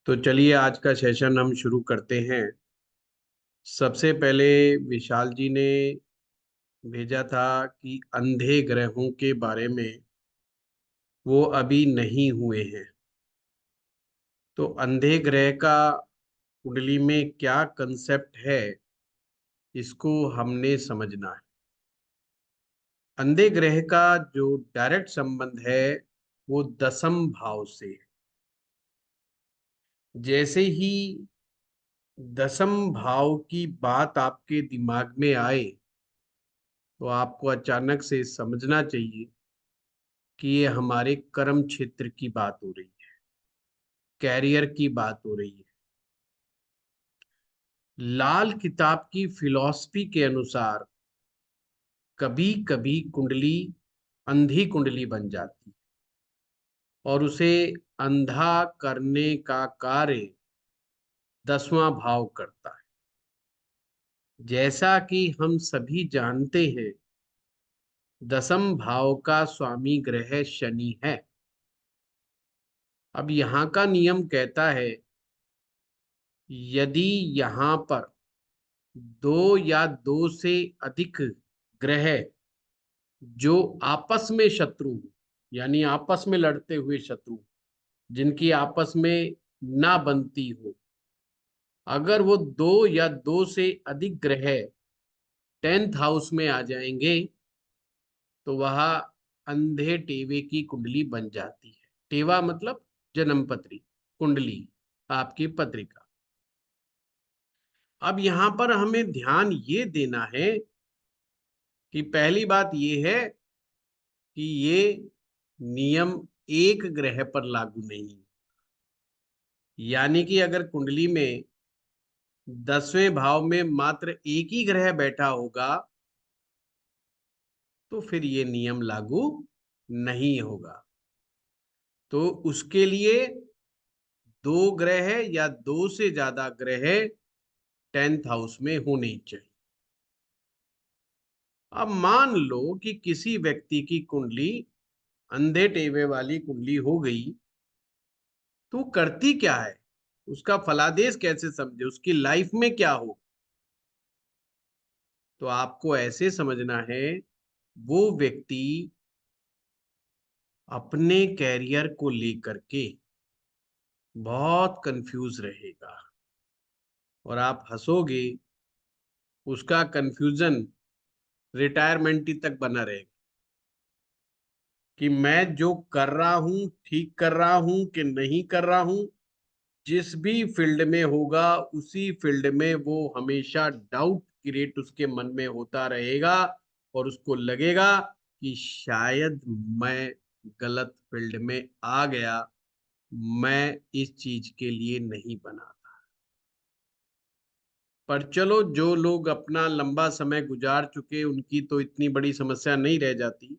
तो चलिए आज का सेशन हम शुरू करते हैं। सबसे पहले विशाल जी ने भेजा था कि अंधे ग्रहों के बारे में वो अभी नहीं हुए हैं। तो अंधे ग्रह का कुंडली में क्या कंसेप्ट है, इसको हमने समझना है। अंधे ग्रह का जो डायरेक्ट संबंध है वो दसम भाव से है। जैसे ही दसम भाव की बात आपके दिमाग में आए तो आपको अचानक से समझना चाहिए कि ये हमारे कर्म क्षेत्र की बात हो रही है, कैरियर की बात हो रही है। लाल किताब की फिलॉसफी के अनुसार कभी कभी कुंडली अंधी कुंडली बन जाती है और उसे अंधा करने का कार्य दसवां भाव करता है। जैसा कि हम सभी जानते हैं, दसम भाव का स्वामी ग्रह शनि है। अब यहाँ का नियम कहता है, यदि यहाँ पर दो या दो से अधिक ग्रह जो आपस में शत्रु हो, यानी आपस में लड़ते हुए शत्रु, जिनकी आपस में ना बनती हो, अगर वो दो या दो से अधिक ग्रह 10th हाउस में आ जाएंगे तो वह अंधे टेवे की कुंडली बन जाती है। टेवा मतलब जन्म पत्री, कुंडली आपकी पत्रिका। अब यहां पर हमें ध्यान ये देना है कि पहली बात ये है कि ये नियम एक ग्रह पर लागू नहीं। यानी कि अगर कुंडली में 10वें भाव में मात्र एक ही ग्रह बैठा होगा तो फिर ये नियम लागू नहीं होगा। तो उसके लिए दो ग्रह या दो से ज्यादा ग्रह 10th हाउस में होने चाहिए। अब मान लो कि किसी व्यक्ति की कुंडली अंधे टेवे वाली कुंडली हो गई, तो करती क्या है, उसका फलादेश कैसे समझे, उसकी लाइफ में क्या हो। तो आपको ऐसे समझना है, वो व्यक्ति अपने कैरियर को लेकर के बहुत कंफ्यूज रहेगा और आप हंसोगे। उसका कंफ्यूजन रिटायरमेंट तक बना रहेगा कि मैं जो कर रहा हूं ठीक कर रहा हूं कि नहीं कर रहा हूं। जिस भी फील्ड में होगा उसी फील्ड में वो हमेशा डाउट क्रिएट उसके मन में होता रहेगा और उसको लगेगा कि शायद मैं गलत फील्ड में आ गया, मैं इस चीज के लिए नहीं बना था। पर चलो, जो लोग अपना लंबा समय गुजार चुके उनकी तो इतनी बड़ी समस्या नहीं रह जाती।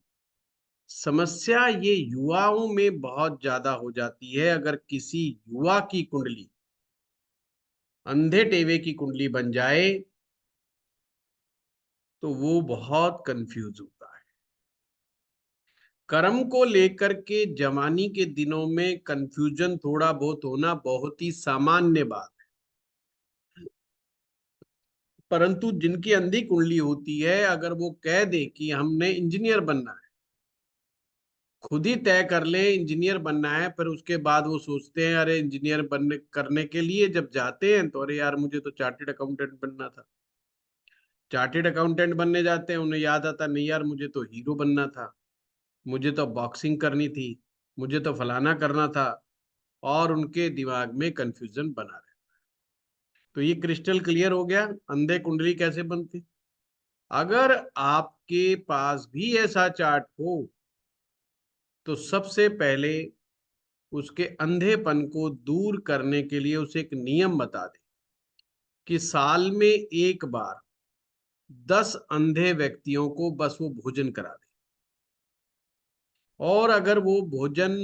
समस्या ये युवाओं में बहुत ज्यादा हो जाती है। अगर किसी युवा की कुंडली अंधे टेवे की कुंडली बन जाए तो वो बहुत कंफ्यूज होता है। कर्म को लेकर के जवानी के दिनों में कंफ्यूजन थोड़ा बहुत होना बहुत ही सामान्य बात है। परंतु जिनकी अंधी कुंडली होती है, अगर वो कह दे कि हमने इंजीनियर बनना है, खुद ही तय कर ले इंजीनियर बनना है, फिर उसके बाद वो सोचते हैं अरे इंजीनियर बनने करने के लिए जब जाते हैं तो अरे यार मुझे तो चार्टेड अकाउंटेंट बनना था। चार्टेड अकाउंटेंट बनने जाते हैं, उन्हें याद आता नहीं यार मुझे तो हीरो बनना था, मुझे तो बॉक्सिंग करनी थी, मुझे तो फलाना करना था। और उनके दिमाग में कंफ्यूजन बना रहे। तो ये क्रिस्टल क्लियर हो गया अंधे कुंडली कैसे बनती। अगर आपके पास भी ऐसा चार्ट हो तो सबसे पहले उसके अंधेपन को दूर करने के लिए उसे एक नियम बता दे कि साल में एक बार 10 अंधे व्यक्तियों को बस वो भोजन करा दे। और अगर वो भोजन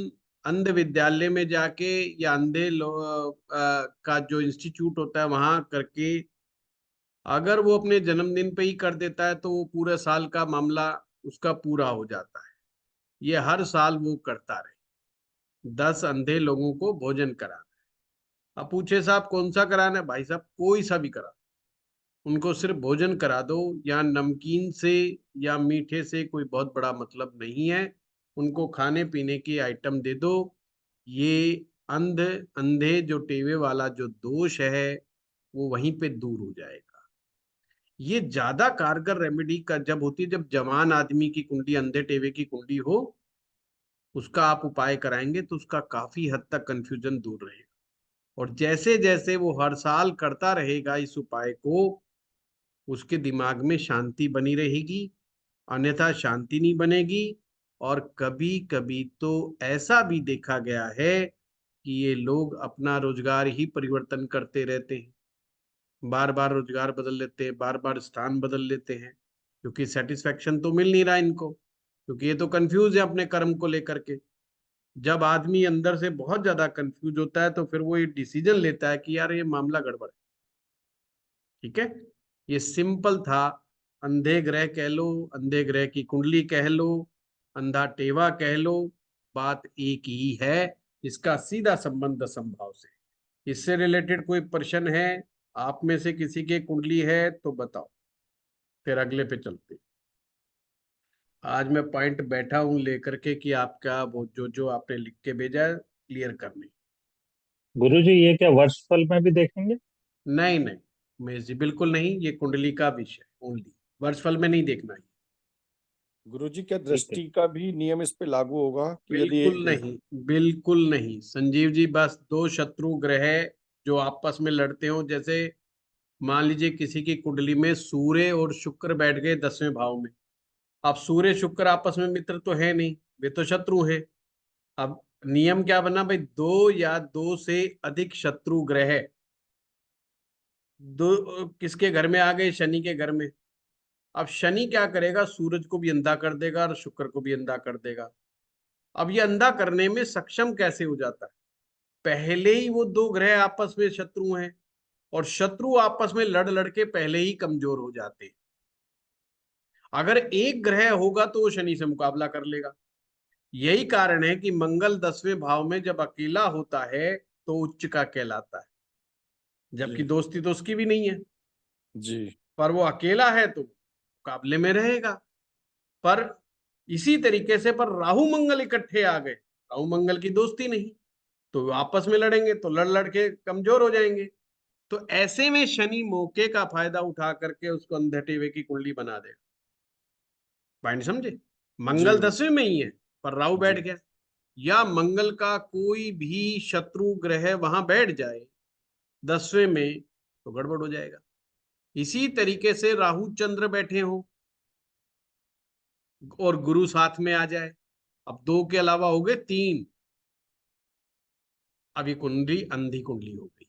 अंध विद्यालय में जाके या का जो इंस्टीट्यूट होता है वहां करके अगर वो अपने जन्मदिन पे ही कर देता है तो वो पूरे साल का मामला उसका पूरा हो जाता है। ये हर साल वो करता रहे, 10 अंधे लोगों को भोजन कराना। अब पूछे साहब कौन सा कराना है, भाई साहब कोई सा भी करा, उनको सिर्फ भोजन करा दो, या नमकीन से या मीठे से कोई बहुत बड़ा मतलब नहीं है, उनको खाने पीने की आइटम दे दो। ये अंधे जो टेवे वाला जो दोष है वो वहीं पे दूर हो जाएगा। ये ज्यादा कारगर रेमेडी का जब होती है जब जवान आदमी की कुंडली अंधे टेवे की कुंडली हो, उसका आप उपाय कराएंगे तो उसका काफी हद तक कंफ्यूजन दूर रहेगा। और जैसे जैसे वो हर साल करता रहेगा इस उपाय को, उसके दिमाग में शांति बनी रहेगी, अन्यथा शांति नहीं बनेगी। और कभी कभी तो ऐसा भी देखा गया है कि ये लोग अपना रोजगार ही परिवर्तन करते रहते हैं, बार बार रोजगार बदल लेते हैं, बार बार स्थान बदल लेते हैं, क्योंकि सेटिस्फेक्शन तो मिल नहीं रहा इनको, क्योंकि ये तो कंफ्यूज है अपने कर्म को लेकर के। जब आदमी अंदर से बहुत ज्यादा कंफ्यूज होता है तो फिर वो ये डिसीजन लेता है कि यार ये मामला गड़बड़ है। ठीक है, ये सिंपल था। अंधे ग्रह कह लो, अंधे ग्रह की कुंडली कह लो, अंधा टेवा कह लो, बात एक ही है। इसका सीधा संबंध असंभाव से। इससे रिलेटेड कोई प्रश्न है, आप में से किसी के कुंडली है तो बताओ, फिर अगले पे चलते हैं। आज मैं पॉइंट बैठा हूं लेकर के कि आपका वो जो जो आपने लिख के भेजा है क्लियर करने। गुरुजी ये क्या वर्षफल में भी देखेंगे? नहीं नहीं, उमेश जी बिल्कुल नहीं, ये कुंडली का विषय ओनली, वर्षफल में नहीं देखना है। गुरुजी क्या ठीक है। दृष्टि का भी नियम इस पे लागू होगा कि यदि बिल्कुल नहीं, बिल्कुल नहीं संजीव जी, बस दो शत्रु ग्रह जो आपस में लड़ते हो, जैसे मान लीजिए किसी की कुंडली में सूर्य और शुक्र बैठ गए 10वें भाव में। अब सूर्य शुक्र आपस में मित्र तो है नहीं, वे तो शत्रु हैं। अब नियम क्या बना भाई, दो या दो से अधिक शत्रु ग्रह दो किसके घर में आ गए, शनि के घर में। अब शनि क्या करेगा, सूरज को भी अंधा कर देगा और शुक्र को भी अंधा कर देगा। अब ये अंधा करने में सक्षम कैसे हो जाता है, पहले ही वो दो ग्रह आपस में शत्रु हैं, और शत्रु आपस में लड़ लड़ के पहले ही कमजोर हो जाते हैं। अगर एक ग्रह होगा तो वो शनि से मुकाबला कर लेगा। यही कारण है कि मंगल 10वें भाव में जब अकेला होता है तो उच्च का कहलाता है, जबकि जी दोस्ती तो उसकी भी नहीं है, जी पर वो अकेला है तो मुकाबले में रहेगा। पर इसी तरीके से पर राहु मंगल इकट्ठे आ गए, राहु मंगल की दोस्ती नहीं, तो वो आपस में लड़ेंगे तो लड़ लड़ के कमजोर हो जाएंगे। तो ऐसे में शनि मौके का फायदा उठा करके उसको अंधे टेवे की कुंडली बना देगा। पॉइंट समझे, जी मंगल गुरु 10वें में ही है पर राहु बैठ जी गया, या मंगल का कोई भी शत्रु ग्रह वहां बैठ जाए 10वें में तो गड़बड़ हो जाएगा। इसी तरीके से राहु चंद्र बैठे हो और गुरु साथ में आ जाए, अब दो के अलावा हो गए तीन, अब ये कुंडली अंधी कुंडली हो गई,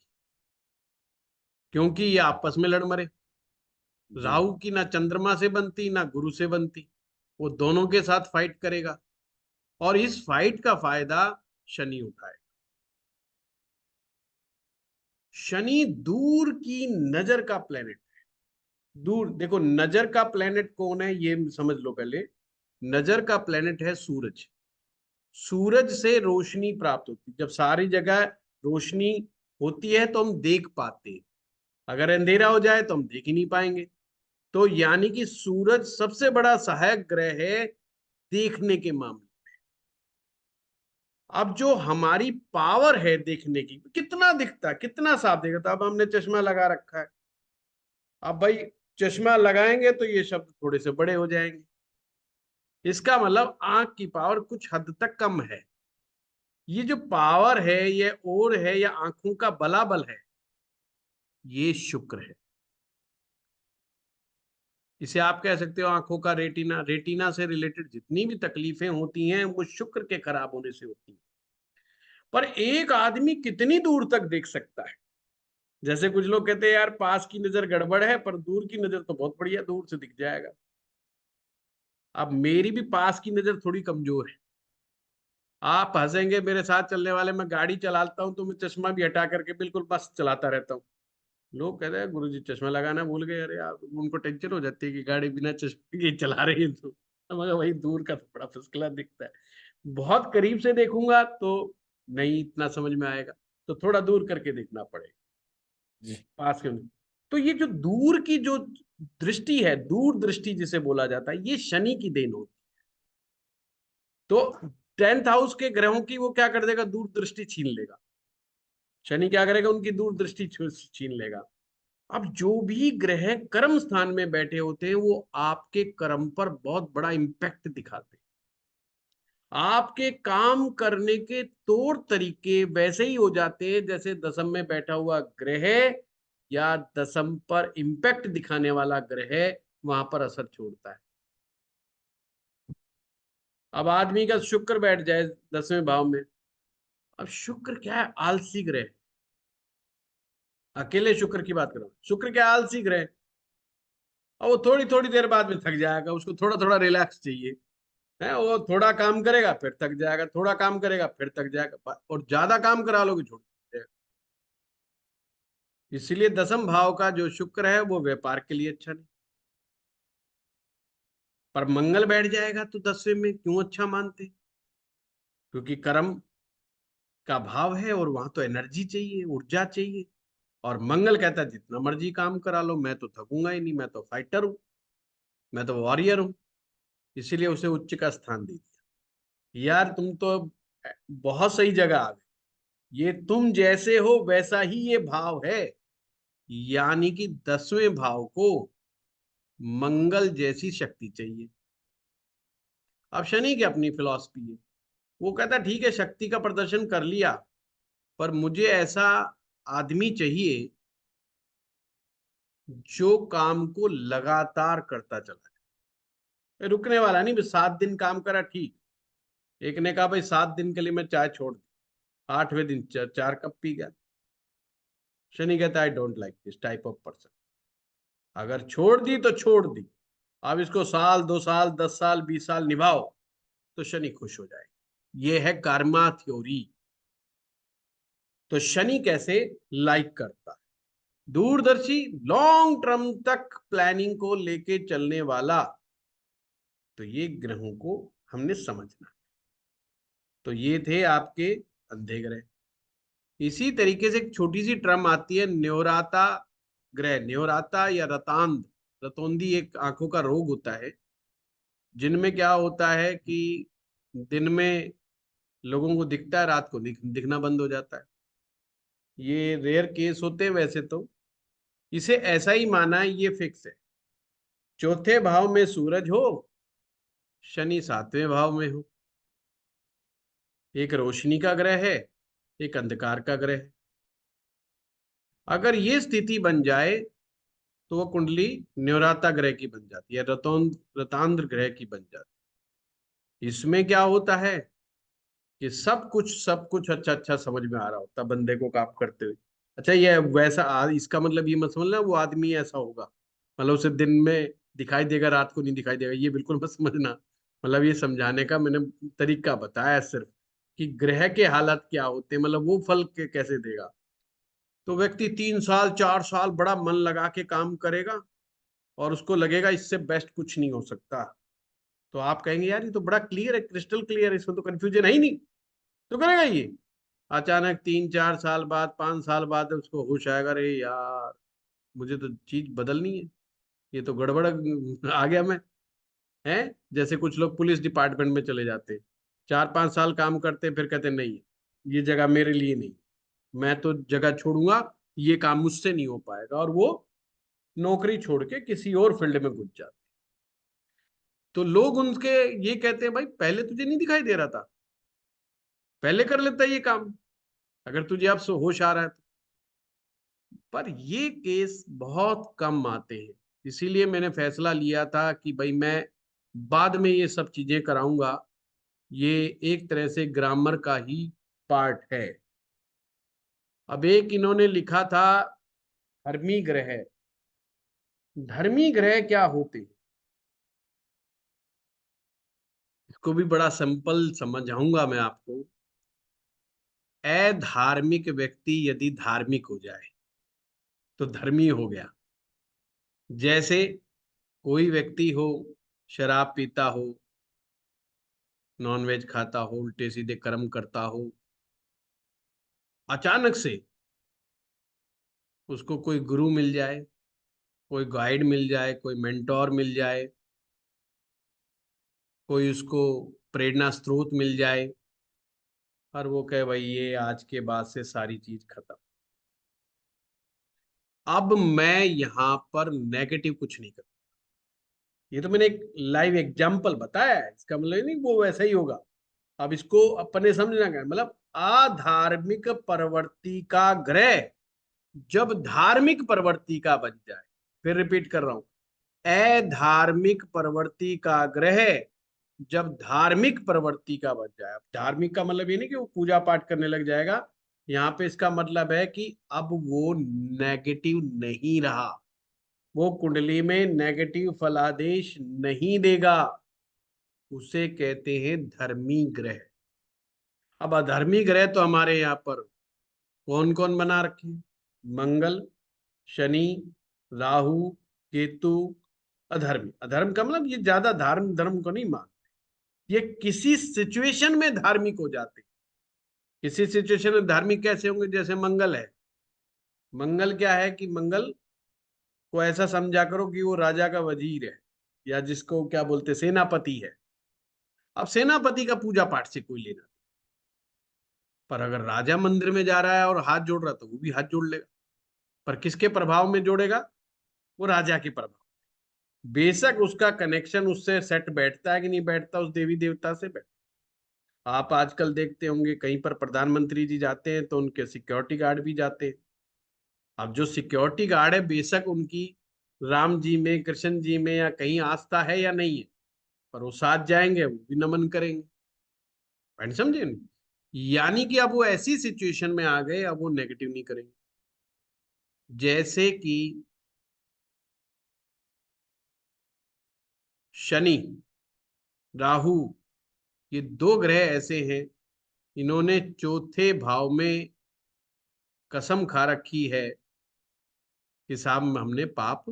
क्योंकि ये आपस में लड़ मरे। जी राहु की ना चंद्रमा से बनती ना गुरु से बनती, वो दोनों के साथ फाइट करेगा, और इस फाइट का फायदा शनि उठाए। शनि दूर की नजर का प्लेनेट, दूर देखो नजर का प्लेनेट कौन है ये समझ लो पहले। नजर का प्लेनेट है सूरज। सूरज से रोशनी प्राप्त होती है, जब सारी जगह रोशनी होती है तो हम देख पाते हैं, अगर अंधेरा हो जाए तो हम देख ही नहीं पाएंगे। तो यानी कि सूरज सबसे बड़ा सहायक ग्रह है देखने के मामले। अब जो हमारी पावर है देखने की, कितना दिखता है कितना साफ दिखता है, अब हमने चश्मा लगा रखा है, अब भाई चश्मा लगाएंगे तो ये शब्द थोड़े से बड़े हो जाएंगे, इसका मतलब आंख की पावर कुछ हद तक कम है। ये जो पावर है ये और है या आंखों का बलाबल है, ये शुक्र है। इसे आप कह सकते हो आंखों का रेटिना। रेटिना से रिलेटेड जितनी भी तकलीफें होती हैं वो शुक्र के खराब होने से होती हैं। पर एक आदमी कितनी दूर तक देख सकता है, जैसे कुछ लोग कहते हैं यार पास की नजर गड़बड़ है पर दूर की नजर तो बहुत बढ़िया, दूर से दिख जाएगा। अब मेरी भी पास की नजर थोड़ी कमजोर है, आप हंसेंगे, मेरे साथ चलने वाले, मैं गाड़ी चलाता हूँ तो मैं चश्मा भी हटा करके बिल्कुल मस्त चलाता रहता हूँ। लोग कहते हैं गुरुजी चश्मा लगाना भूल गए, अरे यार उनको टेंशन हो जाती है कि गाड़ी बिना चश्मे के चला रही है, तो मगर वही दूर का तो बड़ा फर्स्ट क्लास दिखता है, बहुत करीब से देखूंगा तो नहीं इतना समझ में आएगा। तो थोड़ा दूर करके देखना पड़ेगा, जी पास क्यों नहीं। तो ये जो दूर की जो दृष्टि है, दूर दृष्टि जिसे बोला जाता है, ये शनि की देन होती है। तो 10th हाउस के ग्रहों की वो क्या कर देगा, दूर दृष्टि छीन लेगा। शनि क्या करेगा, उनकी दूर दृष्टि छीन लेगा। अब जो भी ग्रह कर्म स्थान में बैठे होते हैं वो आपके कर्म पर बहुत बड़ा इंपैक्ट दिखाते हैं। आपके काम करने के तौर तरीके वैसे ही हो जाते हैं जैसे दसम में बैठा हुआ ग्रह या दसम पर इंपैक्ट दिखाने वाला ग्रह वहां पर असर छोड़ता है। अब आदमी का शुक्र बैठ जाए 10वें भाव में, अब शुक्र क्या है, आलसी ग्रह। अकेले शुक्र की बात कर रहा हूं, शुक्र क्या है, आलसी ग्रह। और वो थोड़ी थोड़ी देर बाद में थक जाएगा, उसको थोड़ा थोड़ा रिलैक्स चाहिए है। वो थोड़ा काम करेगा फिर थक जाएगा, थोड़ा काम करेगा फिर थक जाएगा, और ज्यादा काम करा लोगे छोड़ जाएगा। इसलिए दसम भाव का जो शुक्र है वो व्यापार के लिए अच्छा नहीं। पर मंगल बैठ जाएगा तो 10वें में क्यों अच्छा मानते, क्योंकि कर्म का भाव है और वहां तो एनर्जी चाहिए, ऊर्जा चाहिए। और मंगल कहता है जितना मर्जी काम करा लो, मैं तो थकूंगा ही नहीं, मैं तो फाइटर हूं, मैं तो वॉरियर हूं। इसीलिए उसे उच्च का स्थान दे दिया। यार तुम तो बहुत सही जगह आ गए, ये तुम जैसे हो वैसा ही ये भाव है। यानी कि 10वें भाव को मंगल जैसी शक्ति चाहिए। अब शनि की अपनी फिलॉसफी है, वो कहता है ठीक है शक्ति का प्रदर्शन कर लिया, पर मुझे ऐसा आदमी चाहिए जो काम को लगातार करता चला जाए, रुकने वाला नहीं। 7 दिन काम करा ठीक, एक ने कहा भाई 7 दिन के लिए मैं चाय छोड़ दी, 8वें दिन 4 कप पी गया। शनि कहता है I don't like this type of person. अगर छोड़ दी तो छोड़ दी, अब इसको साल 2 साल 10 साल 20 साल निभाओ तो शनि खुश हो जाएगा। ये है कर्मा थ्योरी। तो शनि कैसे लाइक करता है, दूरदर्शी, लॉन्ग टर्म तक प्लानिंग को लेके चलने वाला। तो ये ग्रहों को हमने समझना। तो ये थे आपके अंधे ग्रह। इसी तरीके से एक छोटी सी टर्म आती है न्योराता ग्रह, न्योराता या रतांध, रतौंधी एक आंखों का रोग होता है, जिनमें क्या होता है कि दिन में लोगों को दिखता है, रात को दिखना बंद हो जाता है। ये रेयर केस होते हैं वैसे तो, इसे ऐसा ही माना है, ये फिक्स है। चौथे भाव में सूरज हो, शनि 7वें भाव में हो, एक रोशनी का ग्रह है, एक अंधकार का ग्रह है। अगर ये स्थिति बन जाए तो वो कुंडली न्योराता ग्रह की बन जाती है, रतांध्र ग्रह की बन जाती है। इसमें क्या होता है कि सब कुछ अच्छा अच्छा समझ में आ रहा होता बंदे को काम करते हुए। अच्छा ये वैसा इसका मतलब ये मत समझना वो आदमी ऐसा होगा, मतलब उसे दिन में दिखाई देगा रात को नहीं दिखाई देगा, ये बिल्कुल मत समझना। मतलब ये समझाने का मैंने तरीका बताया सिर्फ कि ग्रह के हालत क्या होते हैं, मतलब वो फल कैसे देगा। तो व्यक्ति 3 साल 4 साल बड़ा मन लगा के काम करेगा और उसको लगेगा इससे बेस्ट कुछ नहीं हो सकता। तो आप कहेंगे यार ये तो बड़ा क्लियर है, क्रिस्टल क्लियर है, इसमें तो कंफ्यूजन है ही नहीं, तो करेगा ये। अचानक 3 4 साल बाद 5 साल बाद उसको होश आएगा, अरे यार मुझे तो चीज बदलनी है, ये तो गड़बड़ आ गया मैं। है जैसे कुछ लोग पुलिस डिपार्टमेंट में चले जाते हैं, 4 5 साल काम करते हैं, फिर कहते हैं नहीं ये जगह मेरे लिए नहीं, मैं तो जगह छोड़ूंगा, ये काम मुझसे नहीं हो पाएगा, और वो नौकरी छोड़ के किसी और फील्ड में घुस जाते। तो लोग उनके ये कहते हैं भाई पहले तुझे नहीं दिखाई दे रहा था, पहले कर लेता ये काम, अगर तुझे अब होश आ रहा है तो। पर ये केस बहुत कम आते हैं, इसीलिए मैंने फैसला लिया था कि भाई मैं बाद में ये सब चीजें कराऊंगा। ये एक तरह से ग्रामर का ही पार्ट है। अब एक इन्होंने लिखा था धर्मी ग्रह। धर्मी ग्रह क्या होते हैं, इसको भी बड़ा सिंपल समझाऊंगा मैं आपको। अधार्मिक व्यक्ति यदि धार्मिक हो जाए तो धर्मी हो गया। जैसे कोई व्यक्ति हो, शराब पीता हो, नॉनवेज खाता हो, उल्टे सीधे कर्म करता हो, अचानक से उसको कोई गुरु मिल जाए, कोई गाइड मिल जाए, कोई मेंटोर मिल जाए, कोई उसको प्रेरणा स्रोत मिल जाए, और वो कहे भाई ये आज के बाद से सारी चीज खत्म। अब मैं यहां पर नेगेटिव कुछ नहीं करूं। ये तो मैंने एक लाइव एग्जाम्पल बताया है, इसका मतलब नहीं वो वैसा ही होगा। अब इसको अपने समझना क्या है, मतलब अधार्मिक प्रवृत्ति का ग्रह जब धार्मिक प्रवृत्ति का बन जाए, फिर रिपीट कर रहा हूं, अधार्मिक प्रवृत्ति का ग्रह जब धार्मिक प्रवृत्ति का बन जाए। अब धार्मिक का मतलब ये नहीं कि वो पूजा पाठ करने लग जाएगा, यहाँ पे इसका मतलब है कि अब वो नेगेटिव नहीं रहा, वो कुंडली में नेगेटिव फलादेश नहीं देगा, उसे कहते हैं धर्मी ग्रह। अब अधर्मी ग्रह तो हमारे यहाँ पर कौन कौन बना रखे हैं? मंगल, शनि, राहु, केतु। अधर्मी, अधर्म का मतलब ये ज्यादा धर्म को नहीं मान, ये किसी सिचुएशन में धार्मिक हो जाते हैं। किसी सिचुएशन में धार्मिक कैसे होंगे? जैसे मंगल है, मंगल क्या है कि मंगल को ऐसा समझा करो कि वो राजा का वजीर है, या जिसको क्या बोलते सेनापति है। अब सेनापति का पूजा पाठ से कोई लेना नहीं। पर अगर राजा मंदिर में जा रहा है और हाथ जोड़ रहा है तो वो भी हाथ जोड़ लेगा, पर किसके प्रभाव में जोड़ेगा? वो राजा के प्रभाव। बेशक उसका कनेक्शन उससे सेट बैठता है कि नहीं बैठता, उस देवी देवता से बैठता। आप आजकल देखते होंगे कहीं पर प्रधानमंत्री जी जाते हैं तो उनके सिक्योरिटी गार्ड भी जाते हैं। अब जो सिक्योरिटी गार्ड है, बेशक उनकी राम जी में, कृष्ण जी में या कहीं आस्था है या नहीं है, पर वो साथ जाएंगे, वो भी नमन करेंगे। पॉइंट समझे नहीं? यानी कि अब वो ऐसी सिचुएशन में आ गए, अब वो नेगेटिव नहीं करेंगे। जैसे कि शनि, राहु, ये दो ग्रह ऐसे हैं, इन्होंने चौथे भाव में कसम खा रखी है कि साहब हमने पाप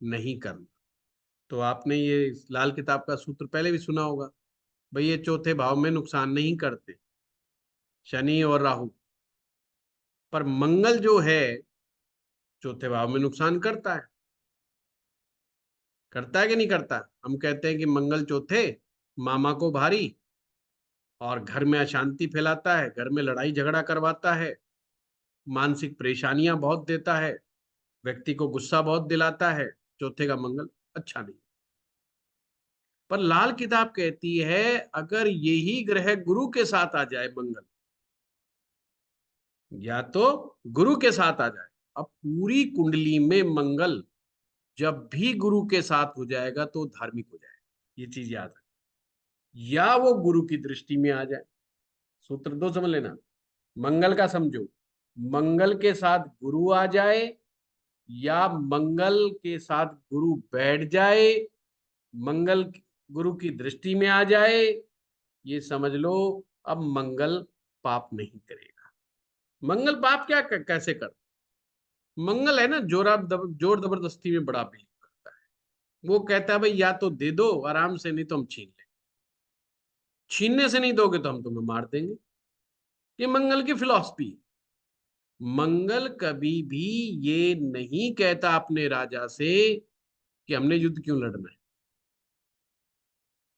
नहीं करना। तो आपने ये लाल किताब का सूत्र पहले भी सुना होगा, भाई ये चौथे भाव में नुकसान नहीं करते, शनि और राहु। पर मंगल जो है चौथे भाव में नुकसान करता है कि नहीं करता? हम कहते हैं कि मंगल चौथे मामा को भारी, और घर में अशांति फैलाता है, घर में लड़ाई झगड़ा करवाता है, मानसिक परेशानियां बहुत देता है, व्यक्ति को गुस्सा बहुत दिलाता है। चौथे का मंगल अच्छा नहीं। पर लाल किताब कहती है अगर यही ग्रह गुरु के साथ आ जाए, मंगल या तो गुरु के साथ आ जाए। अब पूरी कुंडली में मंगल जब भी गुरु के साथ हो जाएगा तो धार्मिक हो जाएगा, ये चीज याद है। या वो गुरु की दृष्टि में आ जाए, सूत्र दो समझ लेना, मंगल का समझो, मंगल के साथ गुरु आ जाए या मंगल के साथ गुरु बैठ जाए, मंगल गुरु की दृष्टि में आ जाए, ये समझ लो अब मंगल पाप नहीं करेगा। मंगल पाप क्या कैसे कर? मंगल है ना जोर जबरदस्ती में बड़ा बिलीव करता है। वो कहता है भाई या तो दे दो आराम से, नहीं तो हम छीन लेंगे, छीनने से नहीं दोगे तो हम तुम्हें मार देंगे। ये मंगल की फिलॉसफी। मंगल कभी भी ये नहीं कहता अपने राजा से कि हमने युद्ध क्यों लड़ना है।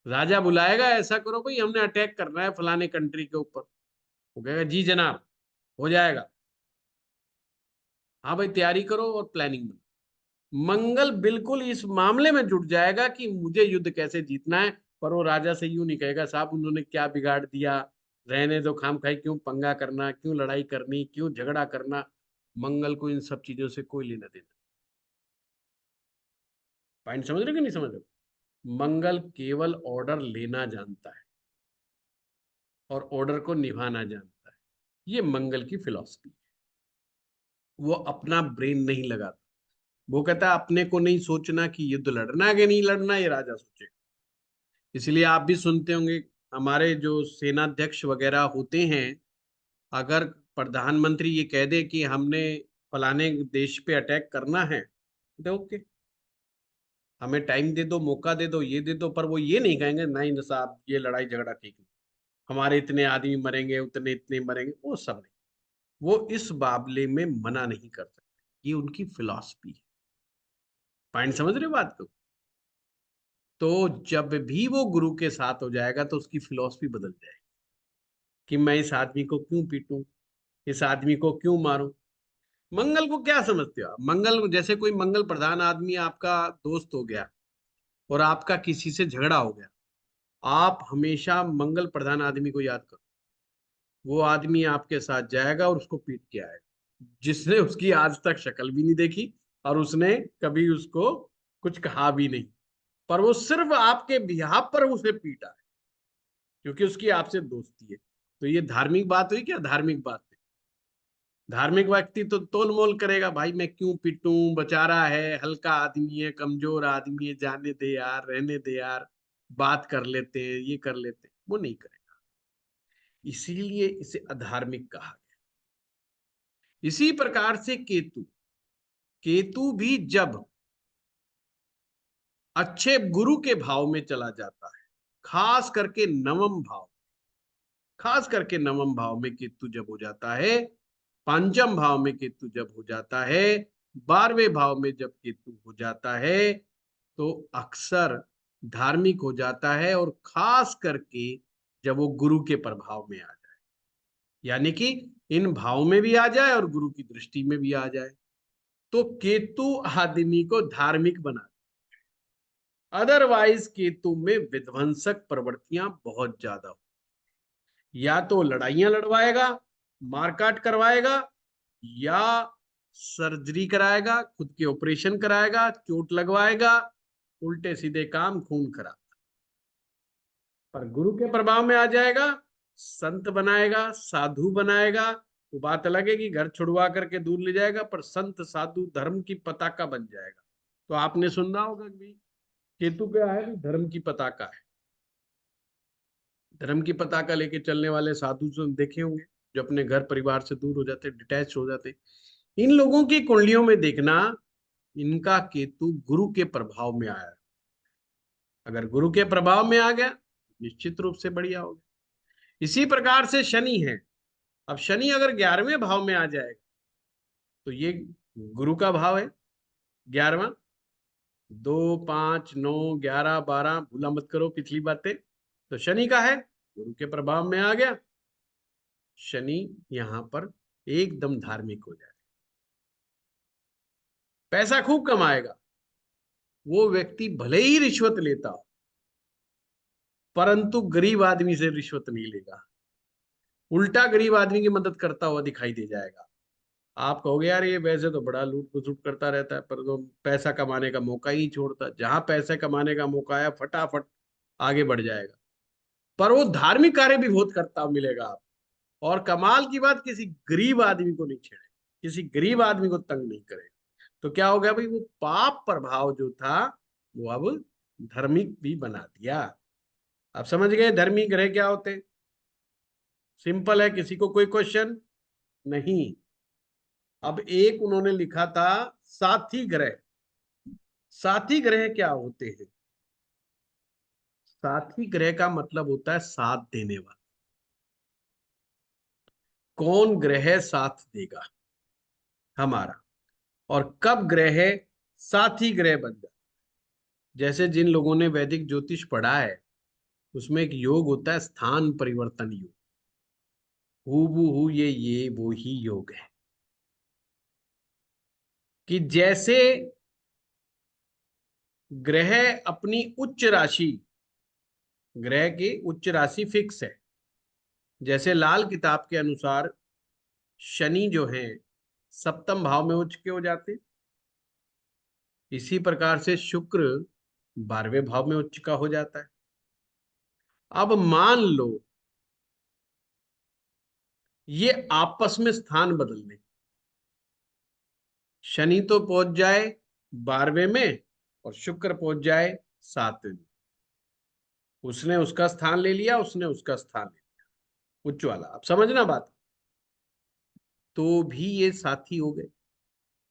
राजा बुलाएगा ऐसा करो भाई हमने अटैक करना है फलाने कंट्री के ऊपर, वो कहेगा जी जनाब हो जाएगा, हाँ भाई तैयारी करो और प्लानिंग बनो। मंगल बिल्कुल इस मामले में जुट जाएगा कि मुझे युद्ध कैसे जीतना है, पर वो राजा से यूं नहीं कहेगा साहब उन्होंने क्या बिगाड़ दिया, रहने दो, खाम खाई क्यों पंगा करना, क्यों लड़ाई करनी, क्यों झगड़ा करना। मंगल को इन सब चीजों से कोई लेना देना। पॉइंट समझ रहे हो कि नहीं समझ रहे हो? मंगल केवल ऑर्डर लेना जानता है और ऑर्डर को निभाना जानता है। ये मंगल की फिलॉसफी है। वो अपना ब्रेन नहीं लगाता। वो कहता है अपने को नहीं सोचना कि युद्ध लड़ना है कि नहीं लड़ना, ये राजा सोचेगा। इसलिए आप भी सुनते होंगे हमारे जो सेनाध्यक्ष वगैरह होते हैं, अगर प्रधानमंत्री ये कह दे कि हमने फलाने देश पे अटैक करना है, तो ओके हमें टाइम दे दो, मौका दे दो, ये दे दो, पर वो ये नहीं कहेंगे नहीं साहब ये लड़ाई झगड़ा ठीक नहीं, हमारे इतने आदमी मरेंगे, उतने इतने मरेंगे, वो सब नहीं। वो इस मामले में मना नहीं कर सकते। ये उनकी फिलॉसफी है। पॉइंट समझ रहे हो बात को? तो जब भी वो गुरु के साथ हो जाएगा तो उसकी फिलॉसफी बदल जाएगी कि मैं इस आदमी को क्यों पीटूं, इस आदमी को क्यों मारूं। मंगल को क्या समझते हो आप? मंगल, जैसे कोई मंगल प्रधान आदमी आपका दोस्त हो गया और आपका किसी से झगड़ा हो गया, आप हमेशा मंगल प्रधान आदमी को याद करो। वो आदमी आपके साथ जाएगा और उसको पीट के आएगा, जिसने उसकी आज तक शक्ल भी नहीं देखी और उसने कभी उसको कुछ कहा भी नहीं, पर वो सिर्फ आपके बिहाफ पर उसे पीटा है क्योंकि उसकी आपसे दोस्ती है। तो ये धार्मिक बात हुई क्या? धार्मिक बात है। धार्मिक व्यक्ति तो तोल मोल करेगा, भाई मैं क्यों पिटूं, बेचारा है, हल्का आदमी है, कमजोर आदमी है, जाने दे यार, रहने दे यार, बात कर लेते हैं, ये कर लेते हैं। वो नहीं करेगा, इसीलिए इसे अधार्मिक कहा गया। इसी प्रकार से केतु, केतु भी जब अच्छे गुरु के भाव में चला जाता है, खास करके नवम भाव, खास करके नवम भाव में केतु जब हो जाता है, पंचम भाव में केतु जब हो जाता है, 12वें भाव में जब केतु हो जाता है, तो अक्सर धार्मिक हो जाता है, और खास करके जब वो गुरु के प्रभाव में आ जाए, यानी कि इन भाव में भी आ जाए और गुरु की दृष्टि में भी आ जाए, तो केतु आदमी को धार्मिक बना। अदरवाइज केतु में विध्वंसक प्रवृत्तियां बहुत ज्यादा हो, या तो लड़ाइयां लड़वाएगा, मारकाट करवाएगा, या सर्जरी कराएगा, खुद के ऑपरेशन कराएगा, चोट लगवाएगा, उल्टे सीधे काम, खून खराब। पर गुरु के प्रभाव में आ जाएगा, संत बनाएगा, साधु बनाएगा। वो बात अलग है कि घर छुड़वा करके दूर ले जाएगा, पर संत साधु धर्म की पताका बन जाएगा। तो आपने सुना होगा कि केतु क्या है? धर्म की पताका है। धर्म की पताका लेके चलने वाले साधु जो देखे होंगे, जो अपने घर परिवार से दूर हो जाते, डिटैच हो जाते, इन लोगों की कुंडलियों में देखना, इनका केतु गुरु के प्रभाव में आया। अगर गुरु के प्रभाव में आ गया, निश्चित रूप से बढ़िया होगा। इसी प्रकार से शनि है। अब शनि अगर 11वें भाव में आ जाएगा, तो ये गुरु का भाव है 11वां। 2, 5, 9, 11, 12 भूला मत करो पिछली बातें। तो शनि का है, गुरु के प्रभाव में आ गया, शनि यहां पर एकदम धार्मिक हो जाए, पैसा खूब कमाएगा। वो व्यक्ति भले ही रिश्वत लेता हो, परंतु गरीब आदमी से रिश्वत नहीं लेगा, उल्टा गरीब आदमी की मदद करता हुआ दिखाई दे जाएगा। आप कहोगे यार ये वैसे तो बड़ा लूट खसुट करता रहता है, पर तो पैसा कमाने का मौका ही छोड़ता। जहां पैसे कमाने का मौका आया, फटाफट आगे बढ़ जाएगा। पर वो धार्मिक कार्य भी बहुत करता मिलेगा आप। और कमाल की बात, किसी गरीब आदमी को नहीं छेड़े, किसी गरीब आदमी को तंग नहीं करेगा। तो क्या हो गया भाई, वो पाप प्रभाव जो था वो अब धार्मिक भी बना दिया। आप समझ गए धर्मी ग्रह क्या होते हैं? सिंपल है। किसी को कोई क्वेश्चन? नहीं। अब एक उन्होंने लिखा था साथी ग्रह। साथी ग्रह क्या होते हैं? साथी ग्रह का मतलब होता है साथ देने वाला। कौन ग्रह साथ देगा हमारा, और कब ग्रह साथी ग्रह बन जाए? जैसे जिन लोगों ने वैदिक ज्योतिष पढ़ा है, उसमें एक योग होता है स्थान परिवर्तन योग। हूबहू ये वो ही योग है कि जैसे ग्रह अपनी उच्च राशि, ग्रह की उच्च राशि फिक्स है। जैसे लाल किताब के अनुसार शनि जो है सप्तम भाव में उच्च के हो जाते, इसी प्रकार से शुक्र 12वें भाव में उच्च का हो जाता है। अब मान लो ये आपस में स्थान बदल लें, शनि तो पहुंच जाए 12वें में और शुक्र पहुंच जाए 7वें में। उसने उसका स्थान ले लिया, उसने उसका स्थान ले लिया, उच्च वाला। आप समझना बात। तो भी ये साथी हो गए।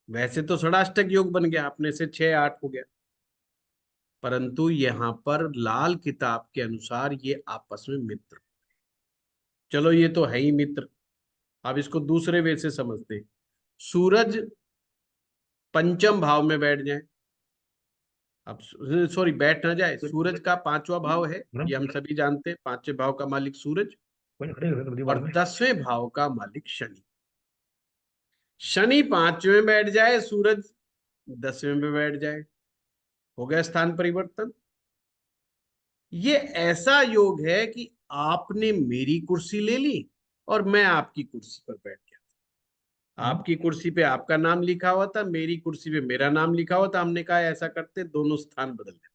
वैसे तो षडाष्टक योग बन गया, अपने से 6, 8 हो गया, परंतु यहां पर लाल किताब के अनुसार ये आपस में मित्र। चलो ये तो है ही मित्र, अब इसको दूसरे वे से समझते हैं। सूरज पंचम भाव में बैठ जाए, अब सॉरी बैठ ना जाए, सूरज का पांचवा भाव है, ये हम सभी जानते हैं, पांचवें भाव का मालिक सूरज और 10वें भाव का मालिक शनि। शनि पांचवें में बैठ जाए, सूरज 10वें में बैठ जाए, हो गया स्थान परिवर्तन। ये ऐसा योग है कि आपने मेरी कुर्सी ले ली और मैं आपकी कुर्सी पर बैठ गया। आपकी कुर्सी पे आपका नाम लिखा हुआ था, मेरी कुर्सी पे मेरा नाम लिखा हुआ था। हमने कहा ऐसा करते दोनों स्थान बदल लेते।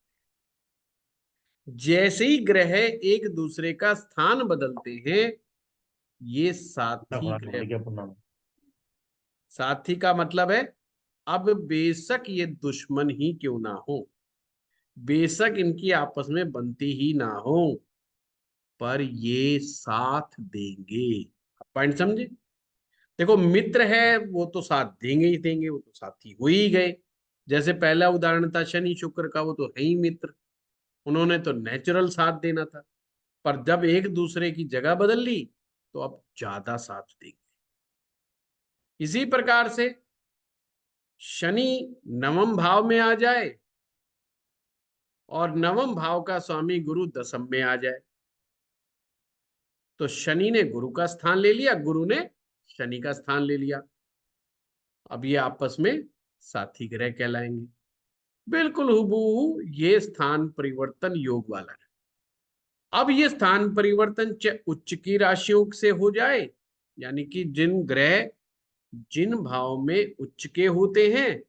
जैसे ही ग्रह एक दूसरे का स्थान बदलते हैं, ये साथी ग्रह। साथी का मतलब है अब बेशक ये दुश्मन ही क्यों ना हो, बेशक इनकी आपस में बनती ही ना हो, पर ये साथ देंगे। पॉइंट समझे? देखो मित्र है वो तो साथ देंगे ही देंगे, वो तो साथी हो ही गए। जैसे पहला उदाहरण था शनि शुक्र का, वो तो है ही मित्र, उन्होंने तो नेचुरल साथ देना था। पर जब एक दूसरे की जगह बदल ली तो अब ज्यादा साथ देंगे। इसी प्रकार से शनि नवम भाव में आ जाए और नवम भाव का स्वामी गुरु दशम में आ जाए, तो शनि ने गुरु का स्थान ले लिया, गुरु ने शनि का स्थान ले लिया। अब ये आपस में साथी ग्रह कहलाएंगे। बिल्कुल हुबहू ये स्थान परिवर्तन योग वाला है। अब ये स्थान परिवर्तन उच्च की राशियों से हो जाए, यानी कि जिन ग्रह जिन भाव में उच्च के होते हैं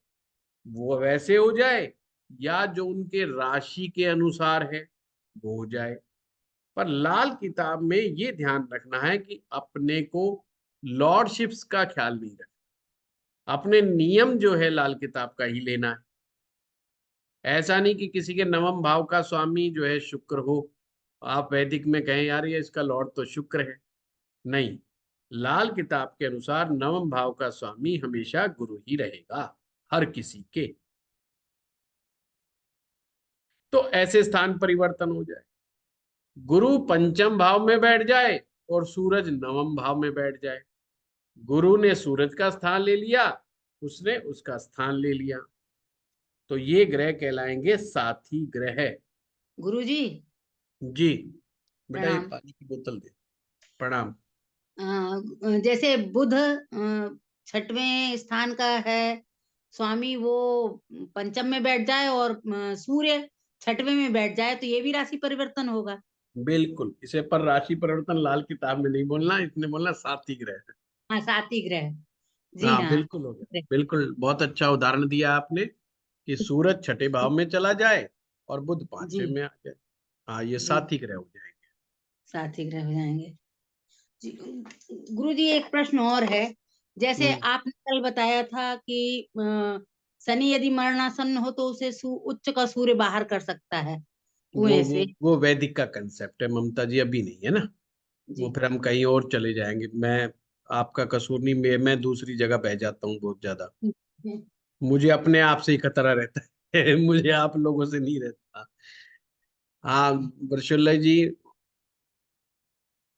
वो वैसे हो जाए, या जो उनके राशि के अनुसार है वो हो जाए। पर लाल किताब में ये ध्यान रखना है कि अपने को लॉर्डशिप्स का ख्याल नहीं रखना, अपने नियम जो है लाल किताब का ही लेना है। ऐसा नहीं कि किसी के नवम भाव का स्वामी जो है शुक्र हो, आप वैदिक में कहें यार ये इसका लॉर्ड तो शुक्र है, नहीं, लाल किताब के अनुसार नवम भाव का स्वामी हमेशा गुरु ही रहेगा हर किसी के। तो ऐसे स्थान परिवर्तन हो जाए, गुरु पंचम भाव में बैठ जाए और सूरज नवम भाव में बैठ जाए। गुरु ने सूरज का स्थान ले लिया, उसने उसका स्थान ले लिया, तो ये ग्रह कहलाएंगे साथी ग्रह। गुरुजी जी बेटा, ये प्रणाम। पानी की बोतल दे। प्रणाम। जैसे बुध छठवें स्थान का है स्वामी, वो पंचम में बैठ जाए और सूर्य छठवें में बैठ जाए तो ये भी राशि परिवर्तन होगा। बिल्कुल, इसे पर राशि परिवर्तन लाल किताब में नहीं बोलना, इसने बोलना साथी ग्रह। हाँ, साथी ग्रह। जी हाँ हाँ। बिल्कुल हो गया, बिल्कुल बहुत अच्छा उदाहरण दिया आपने कि सूरज छठे भाव में चला जाए और बुध जी, पांचवें में आ जाए। हाँ ये जी साथी ग्रह हो जाएंगे। साथी ग्रह हो जाएंगे। जी गुरुजी, एक प्रश्न और है। जैसे आपने कल बताया था कि शनि यदि मरणासन हो तो उसे उच्च का सूर्य बाहर कर सकता है वो कुएं वो से। वो वैदिक का कंसेप्ट है ममता जी, अभी नहीं है ना। वो जी। फिर हम कहीं और चले जाएंगे। मैं आपका कसूर नहीं, मैं दूसरी जगह बह जाता हूँ बहुत ज्यादा। मुझे अपने आप से ही खतरा रहता है मुझे आप लोगों से नहीं रहता। हाँ बरशुल्ला जी।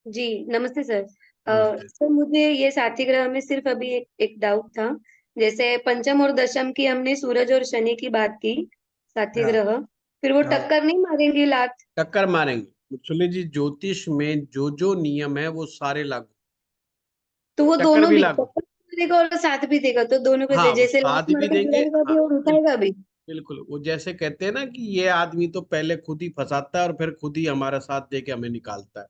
जी नमस्ते सर। नमस्ते। सर मुझे ये साथी ग्रह में सिर्फ अभी एक डाउट था। जैसे पंचम और दशम की हमने सूरज और शनि की बात की, साथी हाँ ग्रह, फिर वो हाँ, टक्कर नहीं मारेंगे लात? टक्कर मारेंगे बरशुल्ला जी। ज्योतिष में जो जो नियम है वो सारे लागू, तो वो टक्कर दोनों भी भी लागू। टक्कर भी देगा और साथ भी देगा, तो दोनों को हाँ वो जैसे लात साथ मार भी के देंगे। गिराएगा भी हाँ और उठाएगा भी। बिल्कुल, वो जैसे कहते हैं ना कि ये आदमी तो पहले खुद ही फंसाता है और फिर खुद ही हमारा साथ दे के हमें निकालता है।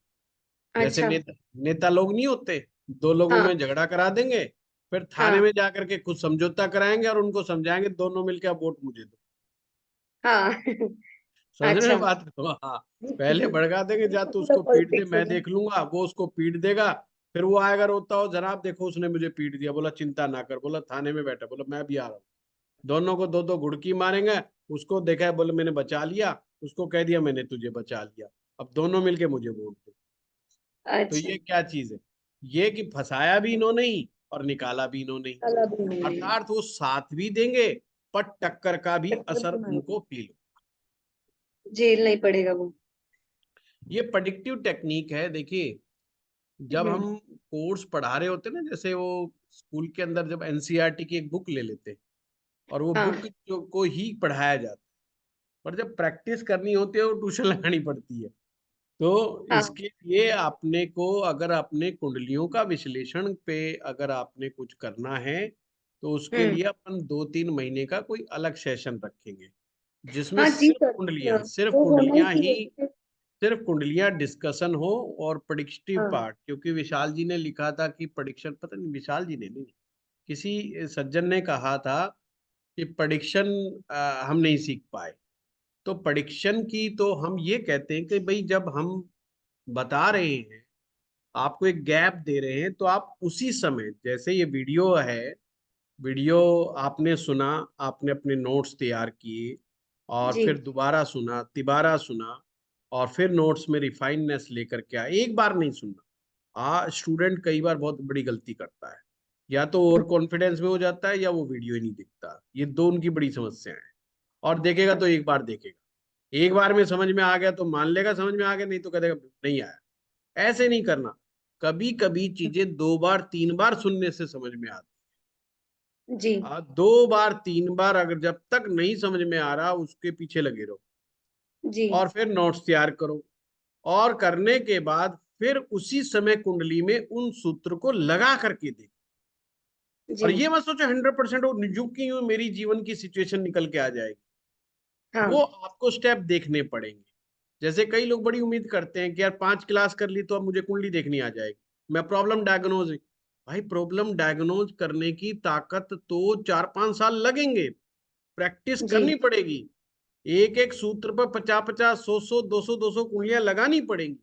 जैसे अच्छा। नेता नेता लोग नहीं होते, दो लोगों हाँ में झगड़ा करा देंगे, फिर थाने हाँ में जाकर के खुद समझौता कराएंगे और उनको समझाएंगे दोनों मिलकर अब वोट मुझे दो। हाँ समझ रहे अच्छा। हैं बात को? हाँ, पहले भड़का देंगे, जा तू पूरा उसको पीट दे पॉलिटिक्स मैं होगा। देख लूंगा, वो उसको पीट देगा। फिर वो आएगा रोता हो, जनाब देखो उसने मुझे पीट दिया, बोला चिंता ना कर, बोला थाने में बैठा, बोला मैं भी आ रहा हूँ। दोनों को दो दो घुड़की मारेंगे। उसको देखा है बोले मैंने बचा लिया, उसको कह दिया मैंने तुझे बचा लिया, अब दोनों मिलके मुझे वोट दो। तो अच्छा। ये क्या चीज है? ये कि फंसाया भी इन्होंने ही और निकाला भी इन्होंने ही, अलग होंगे। अर्थात वो साथ भी देंगे पर टक्कर का भी टक्कर असर भी उनको मारेंगे। फील हो। जेल नहीं पड़ेगा वो। ये प्रेडिक्टिव टेक्निक है। देखिए जब हम कोर्स पढ़ा रहे होते ना, जैसे वो स्कूल के अंदर जब एनसीईआरटी की एक बुक ले लेते और वो हाँ बुक जो को ही पढ़ाया जाता है, पर जब प्रैक्टिस करनी होती है वो ट्यूशन लगानी पड़ती है। तो हाँ इसके लिए आपने को अगर अपने कुंडलियों का विश्लेषण पे अगर आपने कुछ करना है तो उसके लिए अपन 2-3 महीने का कोई अलग सेशन रखेंगे, जिसमें हाँ जी सर, सिर्फ वो होना ही कुंडलियां चाहिए ही जैसे। सिर्फ कुंडलियां डिस्कशन हो और प्रेडिक्टिव हाँ पार्ट। क्योंकि विशाल जी ने लिखा था कि प्रेडिक्शन, पता नहीं विशाल जी ने नहीं, किसी सज्जन ने कहा था कि प्रेडिक्शन हम नहीं सीख पाए। तो प्रेडिक्शन की तो हम ये कहते हैं कि भाई जब हम बता रहे हैं, आपको एक गैप दे रहे हैं, तो आप उसी समय, जैसे ये वीडियो है, वीडियो आपने सुना, आपने अपने नोट्स तैयार किए और जी फिर दोबारा सुना, तिबारा सुना और फिर नोट्स में रिफाइननेस लेकर के आए। एक बार नहीं सुनना। स्टूडेंट कई बार बहुत बड़ी गलती करता है, या तो ओवर कॉन्फिडेंस में हो जाता है या वो वीडियो ही नहीं दिखता। ये दो उनकी बड़ी समस्या है। और देखेगा तो एक बार देखेगा, एक बार में समझ में आ गया तो मान लेगा समझ में आ गया, नहीं तो कहेगा नहीं आया। ऐसे नहीं करना। कभी कभी चीजें 2 बार 3 बार सुनने से समझ में आती जी है। 2 बार 3 बार अगर जब तक नहीं समझ में आ रहा उसके पीछे लगे रहो जी और फिर नोट्स तैयार करो। और करने के बाद फिर उसी समय कुंडली में उन सूत्र को लगा करके देखो। और जी ये मत सोचो 100% वो जो की यूं मेरी जीवन की सिचुएशन निकल के आ जाएगी। हाँ वो आपको स्टेप देखने पड़ेंगे। जैसे कई लोग बड़ी उम्मीद करते हैं कि यार 5 क्लास कर ली तो अब मुझे कुंडली देखनी आ जाएगी, मैं प्रॉब्लम डायग्नोज। भाई प्रॉब्लम डायग्नोज करने की ताकत तो 4-5 साल लगेंगे, प्रैक्टिस जी करनी पड़ेगी। एक एक सूत्र पर 50-50 100-100 200-200 कुंडलियां लगानी पड़ेंगी।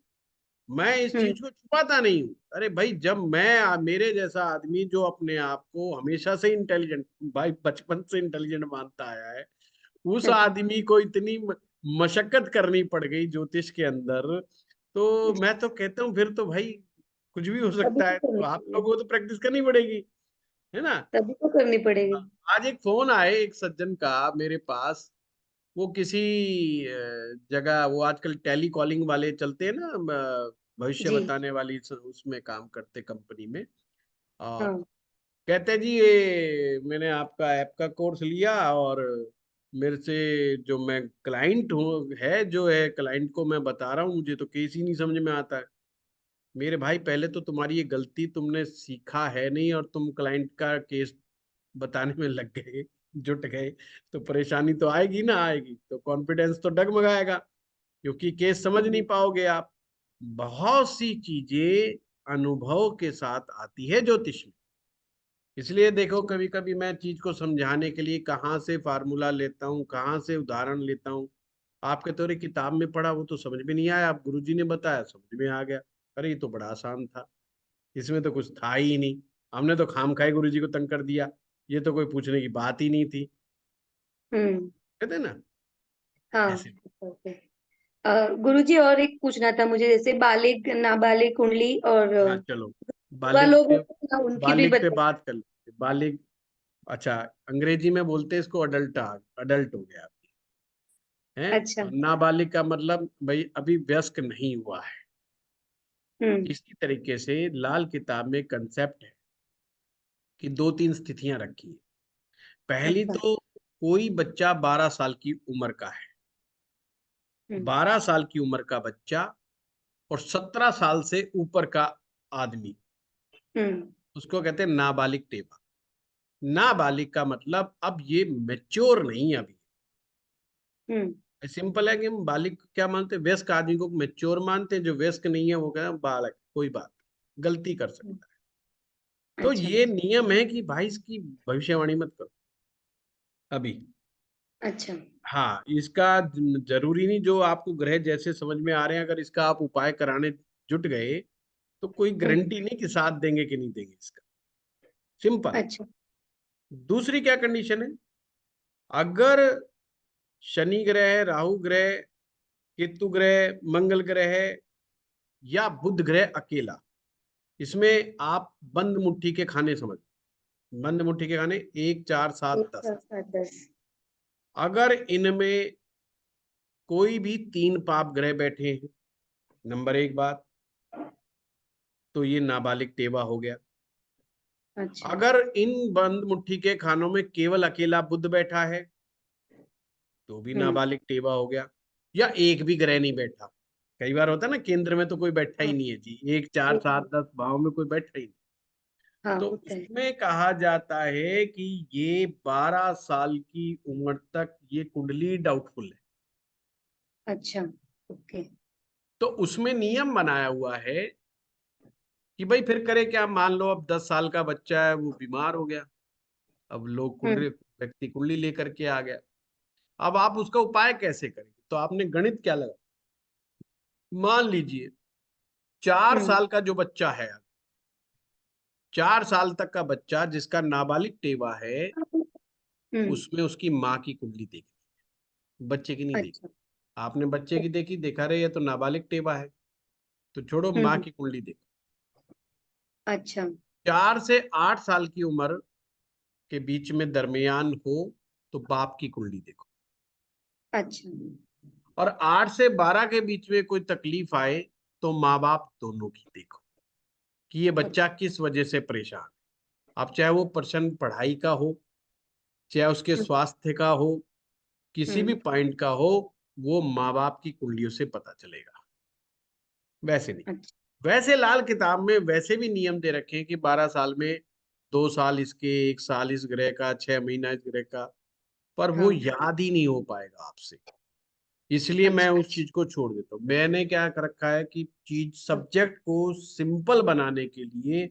मैं इस चीज को छुपाता नहीं हूँ। अरे भाई जब मैं, मेरे जैसा आदमी जो अपने आप को हमेशा से इंटेलिजेंट, भाई बचपन से इंटेलिजेंट मानता आया है, उस आदमी को इतनी मशक्कत करनी पड़ गई ज्योतिष के अंदर। तो मैं तो कहता हूँ फिर तो भाई कुछ भी हो तभी सकता तो है। करनी तो आप पड़ेगी, लोगों को तो प्रैक्टिस करनी पड़ेगी, है ना। तभी तो करनी पड़ेगी। आज एक फोन आए एक सज्जन का मेरे पास। वो किसी जगह, वो आजकल टेली कॉलिंग वाले चलते हैं ना, भविष्य जी बताने वाली उसमें काम करते कंपनी में। और हाँ कहते हैं जी ये मैंने आपका ऐप का कोर्स लिया और मेरे से जो मैं क्लाइंट हूँ है जो है क्लाइंट को मैं बता रहा हूँ, मुझे तो केस ही नहीं समझ में आता है। मेरे भाई पहले तो तुम्हारी ये गलती, तुमने सीखा है नहीं और तुम क्लाइंट का केस बताने में लग गए, जुट गए। तो परेशानी तो आएगी ना, आएगी तो कॉन्फिडेंस तो डगमगाएगा, क्योंकि केस समझ नहीं पाओगे आप। बहुत सी चीजें अनुभव के साथ आती है ज्योतिष में। इसलिए देखो कभी कभी मैं चीज को समझाने के लिए कहाँ से फार्मूला लेता हूँ, कहाँ से उदाहरण लेता हूँ। आपके तो किताब में पढ़ा वो तो समझ में नहीं आया, आप गुरुजी ने बताया समझ में आ गया। अरे ये तो बड़ा आसान था, इसमें तो कुछ था ही नहीं, हमने तो खामखाई गुरुजी को तंग कर दिया, ये तो कोई पूछने की बात ही नहीं थी। हम्म कहते ना हाँ ऐसे। ओके। गुरुजी और एक पूछना था मुझे, जैसे बालिग नाबालिग कुंडली और हाँ चलो, युवा बालिग लोग पे, होते हैं ना, उनकी भी बालिग पे बताइए। बात कर लेते। बालिग, अच्छा अंग्रेजी में बोलते हैं इसको अडल्ट, अडल्ट हो गया है। अच्छा और नाबालिग का मतलब भाई अभी वयस्क नहीं हुआ है। हम्म इसी तरीके से लाल किताब में कंसेप्ट है कि 2-3 स्थितियां रखी है। पहली अच्छा तो कोई बच्चा 12 साल की उम्र का है, हम्म 12 साल की उम्र का बच्चा और 17 साल से ऊपर का आदमी, हम्म उसको कहते हैं नाबालिग टेबा। नाबालिग का मतलब अब ये मेच्योर नहीं है अभी। हम्म सिंपल है कि हम बालिग क्या मानते हैं, वयस्क आदमी को मेच्योर मानते हैं, जो वयस्क नहीं है वो कहते हैं बालक, कोई बात गलती कर हम्म, सकता है। तो अच्छा ये नियम है कि भाई इसकी भविष्यवाणी मत करो अभी। अच्छा हाँ इसका जरूरी नहीं, जो आपको ग्रह जैसे समझ में आ रहे हैं अगर इसका आप उपाय कराने जुट गए तो कोई हम्म गारंटी नहीं कि साथ देंगे कि नहीं देंगे इसका। सिंपल। अच्छा दूसरी क्या कंडीशन है, अगर शनि ग्रह, राहु ग्रह, केतु ग्रह, मंगल ग्रह या बुध ग्रह अकेला, इसमें आप बंद मुट्ठी के खाने समझ, बंद मुट्ठी के खाने 1 4 7 एक 10, सात सात 10 अगर इनमें कोई भी 3 पाप ग्रह बैठे हैं, नंबर 1 बात, तो ये नाबालिग टेवा हो गया। अच्छा। अगर इन बंद मुट्ठी के खानों में केवल अकेला बुद्ध बैठा है तो भी नाबालिग टेवा हो गया, या एक भी ग्रह नहीं बैठा। कई बार होता है ना, केंद्र में तो कोई बैठा ही नहीं है जी, 1 4 7 10 भाव में कोई बैठा ही नहीं। हाँ तो होता है। उसमें कहा जाता है कि ये 12 साल की उम्र तक ये कुंडली डाउटफुल है। अच्छा। ओके। तो उसमें नियम बनाया हुआ है कि भाई फिर करे क्या। मान लो अब 10 साल का बच्चा है, वो बीमार हो गया, अब लोग कुंडली, व्यक्ति कुंडली लेकर के आ गया, अब आप उसका उपाय कैसे करेंगे? तो आपने गणित क्या लगा, मान लीजिए 4 साल का जो बच्चा है, 4 साल तक का बच्चा जिसका नाबालिग टेवा है, उसमें उसकी माँ की कुंडली देखी, बच्चे की नहीं देखी। अच्छा। आपने बच्चे की देखी, देखा रहे ये तो नाबालिग टेवा है, तो छोड़ो, माँ की कुंडली देखो। अच्छा। 4 से 8 साल की उम्र के बीच में दरमियान हो तो बाप की कुंडली देखो, अच्छा। और 8 से 12 के बीच में कोई तकलीफ आए तो माँ बाप दोनों की देखो कि ये बच्चा किस वजह से परेशान है। अब चाहे वो प्रश्न पढ़ाई का हो, चाहे उसके स्वास्थ्य का हो, किसी भी पॉइंट का हो, वो माँ बाप की कुंडलियों से पता चलेगा। वैसे नहीं, अच्छा। वैसे लाल किताब में वैसे भी नियम दे रखे हैं कि 12 साल में 2 साल इसके, 1 साल इस ग्रह का, 6 महीना इस ग्रह का, पर वो हाँ। याद ही नहीं हो पाएगा आपसे। इसलिए मैं अच्छा। उस चीज को छोड़ देता हूँ। मैंने क्या कर रखा है कि चीज, सब्जेक्ट को सिंपल बनाने के लिए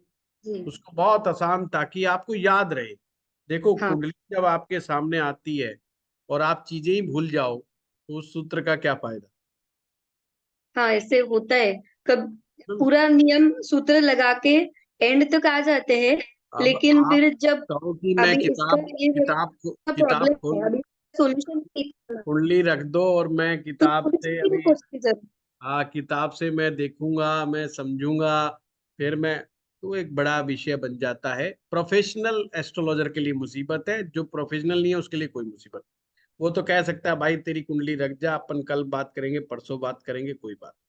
जी। उसको बहुत आसान, ताकि आपको याद रहे। देखो, हाँ। कुंडली जब आपके सामने आती है और आप चीजें ही भूल जाओ तो उस सूत्र का क्या फायदा। हाँ ऐसे होता है। कब पूरा नियम सूत्र लगा के एंड तक आ जाते हैं, अब लेकिन आप फिर जब कहो कि मैं अभी इसका किताब ये किताब प्रॉब्लम है, खोल, अभी सॉल्यूशन कुंडली रख दो और मैं किताब से अभी, हाँ, किताब से मैं देखूंगा, मैं समझूंगा, फिर मैं, तो एक बड़ा विषय बन जाता है। प्रोफेशनल एस्ट्रोलॉजर के लिए मुसीबत है, जो प्रोफेशनल नहीं है उसके लिए कोई मुसीबत नहीं। वो तो कह सकता है भाई तेरी कुंडली रख जा, अपन कल बात करेंगे, परसों बात करेंगे, कोई बात नहीं।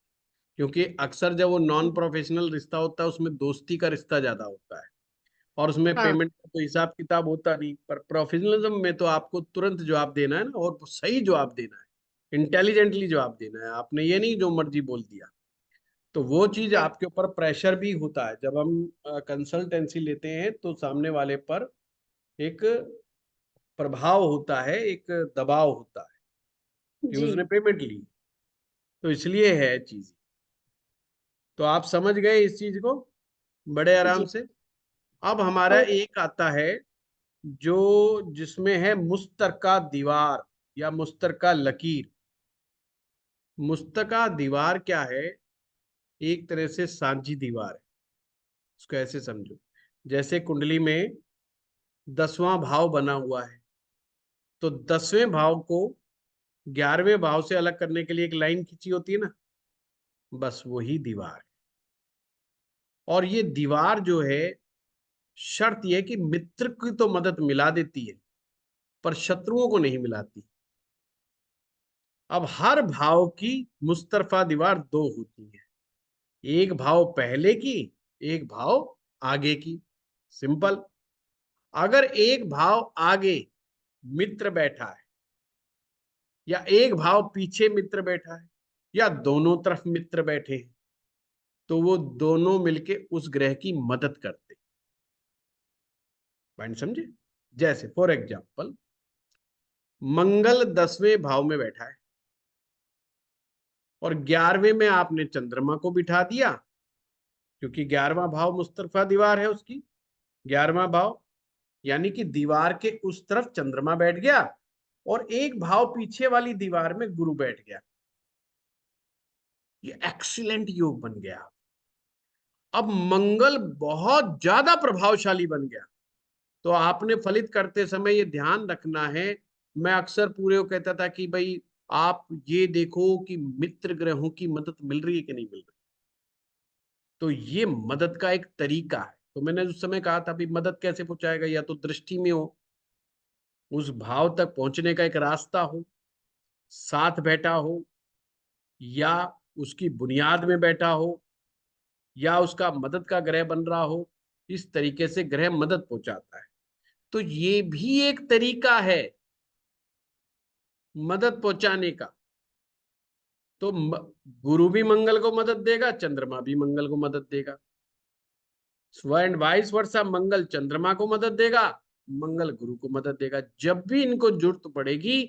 क्योंकि अक्सर जब वो नॉन प्रोफेशनल रिश्ता होता है उसमें दोस्ती का रिश्ता ज्यादा होता है, और उसमें हाँ। पेमेंट का तो हिसाब किताब होता नहीं। पर प्रोफेशनलिज्म में तो आपको तुरंत जवाब देना है ना, और सही जवाब देना है, इंटेलिजेंटली जवाब देना है। आपने ये नहीं जो मर्जी बोल दिया। तो वो चीज आपके ऊपर प्रेशर भी होता है। जब हम कंसल्टेंसी लेते हैं तो सामने वाले पर एक प्रभाव होता है, एक दबाव होता है कि जी। उसने पेमेंट ली, तो इसलिए है चीज। तो आप समझ गए इस चीज को बड़े आराम जी। से। अब हमारा और एक आता है जो, जिसमें है मुस्तरका दीवार या मुस्तरका लकीर। मुस्तरका दीवार क्या है? एक तरह से सांझी दीवार है। उसको ऐसे समझो, जैसे कुंडली में 10वां भाव बना हुआ है, तो 10वें भाव को 11वें भाव से अलग करने के लिए एक लाइन खींची होती है ना, बस वही दीवार है। और ये दीवार जो है, शर्त यह कि मित्र की तो मदद मिला देती है पर शत्रुओं को नहीं मिलाती। अब हर भाव की मुस्तरफा दीवार 2 होती है, एक भाव पहले की, एक भाव आगे की। सिंपल। अगर एक भाव आगे मित्र बैठा है, या एक भाव पीछे मित्र बैठा है, या दोनों तरफ मित्र बैठे हैं, तो वो दोनों मिलके उस ग्रह की मदद करते हैं। पॉइंट समझे? जैसे फॉर एग्जाम्पल, मंगल 10वें भाव में बैठा है और 11वें में आपने चंद्रमा को बिठा दिया, क्योंकि 11वां भाव मुस्तरफा दीवार है उसकी। 11वां भाव यानी कि दीवार के उस तरफ चंद्रमा बैठ गया और एक भाव पीछे वाली दीवार में गुरु बैठ गया। ये एक्सीलेंट योग बन गया। अब मंगल बहुत ज्यादा प्रभावशाली बन गया। तो आपने फलित करते समय ये ध्यान रखना है। मैं अक्सर पूरे को कहता था कि भाई आप ये देखो कि मित्र ग्रहों की मदद मिल रही है कि नहीं मिल रही। तो ये मदद का एक तरीका है। तो मैंने उस समय कहा था, भाई मदद कैसे पहुंचाएगा? या तो दृष्टि में हो, उस भाव तक पहुंचने का एक रास्ता हो, साथ बैठा हो, या उसकी बुनियाद में बैठा हो, या उसका मदद का ग्रह बन रहा हो, इस तरीके से ग्रह मदद पहुंचाता है। तो ये भी एक तरीका है मदद पहुंचाने का। तो गुरु भी मंगल को मदद देगा, चंद्रमा भी मंगल को मदद देगा, एंड वाइस वर्सा, मंगल चंद्रमा को मदद देगा, मंगल गुरु को मदद देगा जब भी इनको जरूरत पड़ेगी।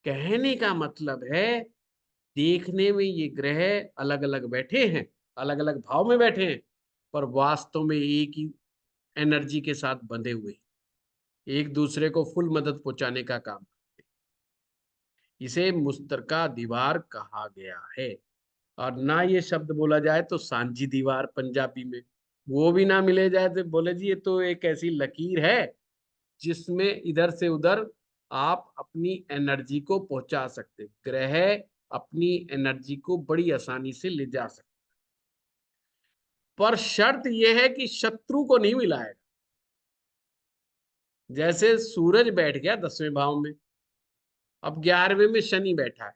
कहने का मतलब है देखने में ये ग्रह अलग अलग बैठे हैं, अलग अलग भाव में बैठे हैं, पर वास्तव में एक ही एनर्जी के साथ बंधे हुए, एक दूसरे को फुल मदद पहुंचाने का काम करते हैं। इसे मुश्तरका दीवार कहा गया है। और ना ये शब्द बोला जाए तो सांझी दीवार पंजाबी में, वो भी ना मिले जाए तो बोले जी ये तो एक ऐसी लकीर है जिसमें इधर से उधर आप अपनी एनर्जी को पहुंचा सकते, ग्रह अपनी एनर्जी को बड़ी आसानी से ले जा सकते, पर शर्त यह है कि शत्रु को नहीं मिलाएगा। जैसे सूरज बैठ गया 10वें भाव में, अब 11वें में शनि बैठा है,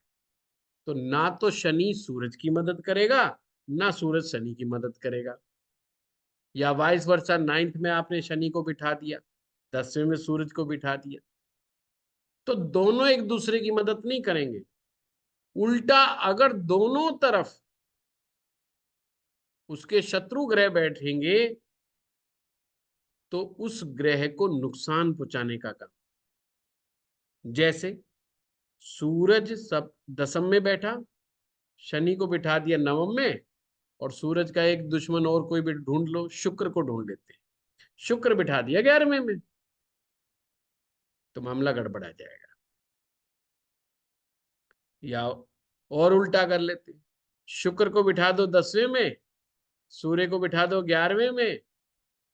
तो ना तो शनि सूरज की मदद करेगा, ना सूरज शनि की मदद करेगा। या वाइस वर्सा, 9th में आपने शनि को बिठा दिया, 10वें में सूरज को बिठा दिया, तो दोनों एक दूसरे की मदद नहीं करेंगे। उल्टा अगर दोनों तरफ उसके शत्रु ग्रह बैठेंगे तो उस ग्रह को नुकसान पहुंचाने का काम। जैसे सूरज सब 10th में बैठा, शनि को बिठा दिया 9th में, और सूरज का एक दुश्मन और कोई भी ढूंढ लो, शुक्र को ढूंढ लेते हैं, शुक्र बिठा दिया 11वें में, तो मामला गड़बड़ा जाएगा। या और उल्टा कर लेते, शुक्र को बिठा दो 10वें में, सूर्य को बिठा दो 11वें में,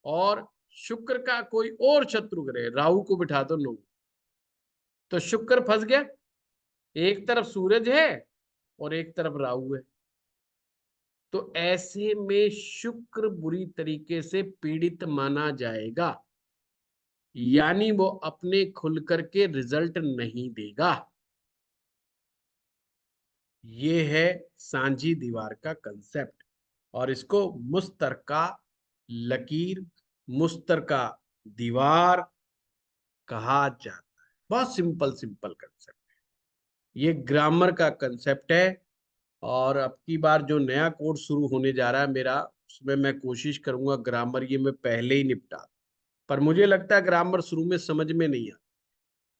और शुक्र का कोई और शत्रु ग्रह राहु को बिठा दो 9, तो शुक्र फंस गया, एक तरफ सूरज है और एक तरफ राहु है। तो ऐसे में शुक्र बुरी तरीके से पीड़ित माना जाएगा, यानी वो अपने खुल करके रिजल्ट नहीं देगा। ये है सांझी दीवार का कंसेप्ट, और इसको मुश्तरका लकीर, मुश्तरका दीवार कहा जाता है। बहुत सिंपल कंसेप्ट है, ये ग्रामर का कंसेप्ट है। और अब की बार जो नया कोर्स शुरू होने जा रहा है मेरा, उसमें मैं कोशिश करूंगा ग्रामर ये मैं पहले ही निपटा, पर मुझे लगता है ग्रामर शुरू में समझ में नहीं आता,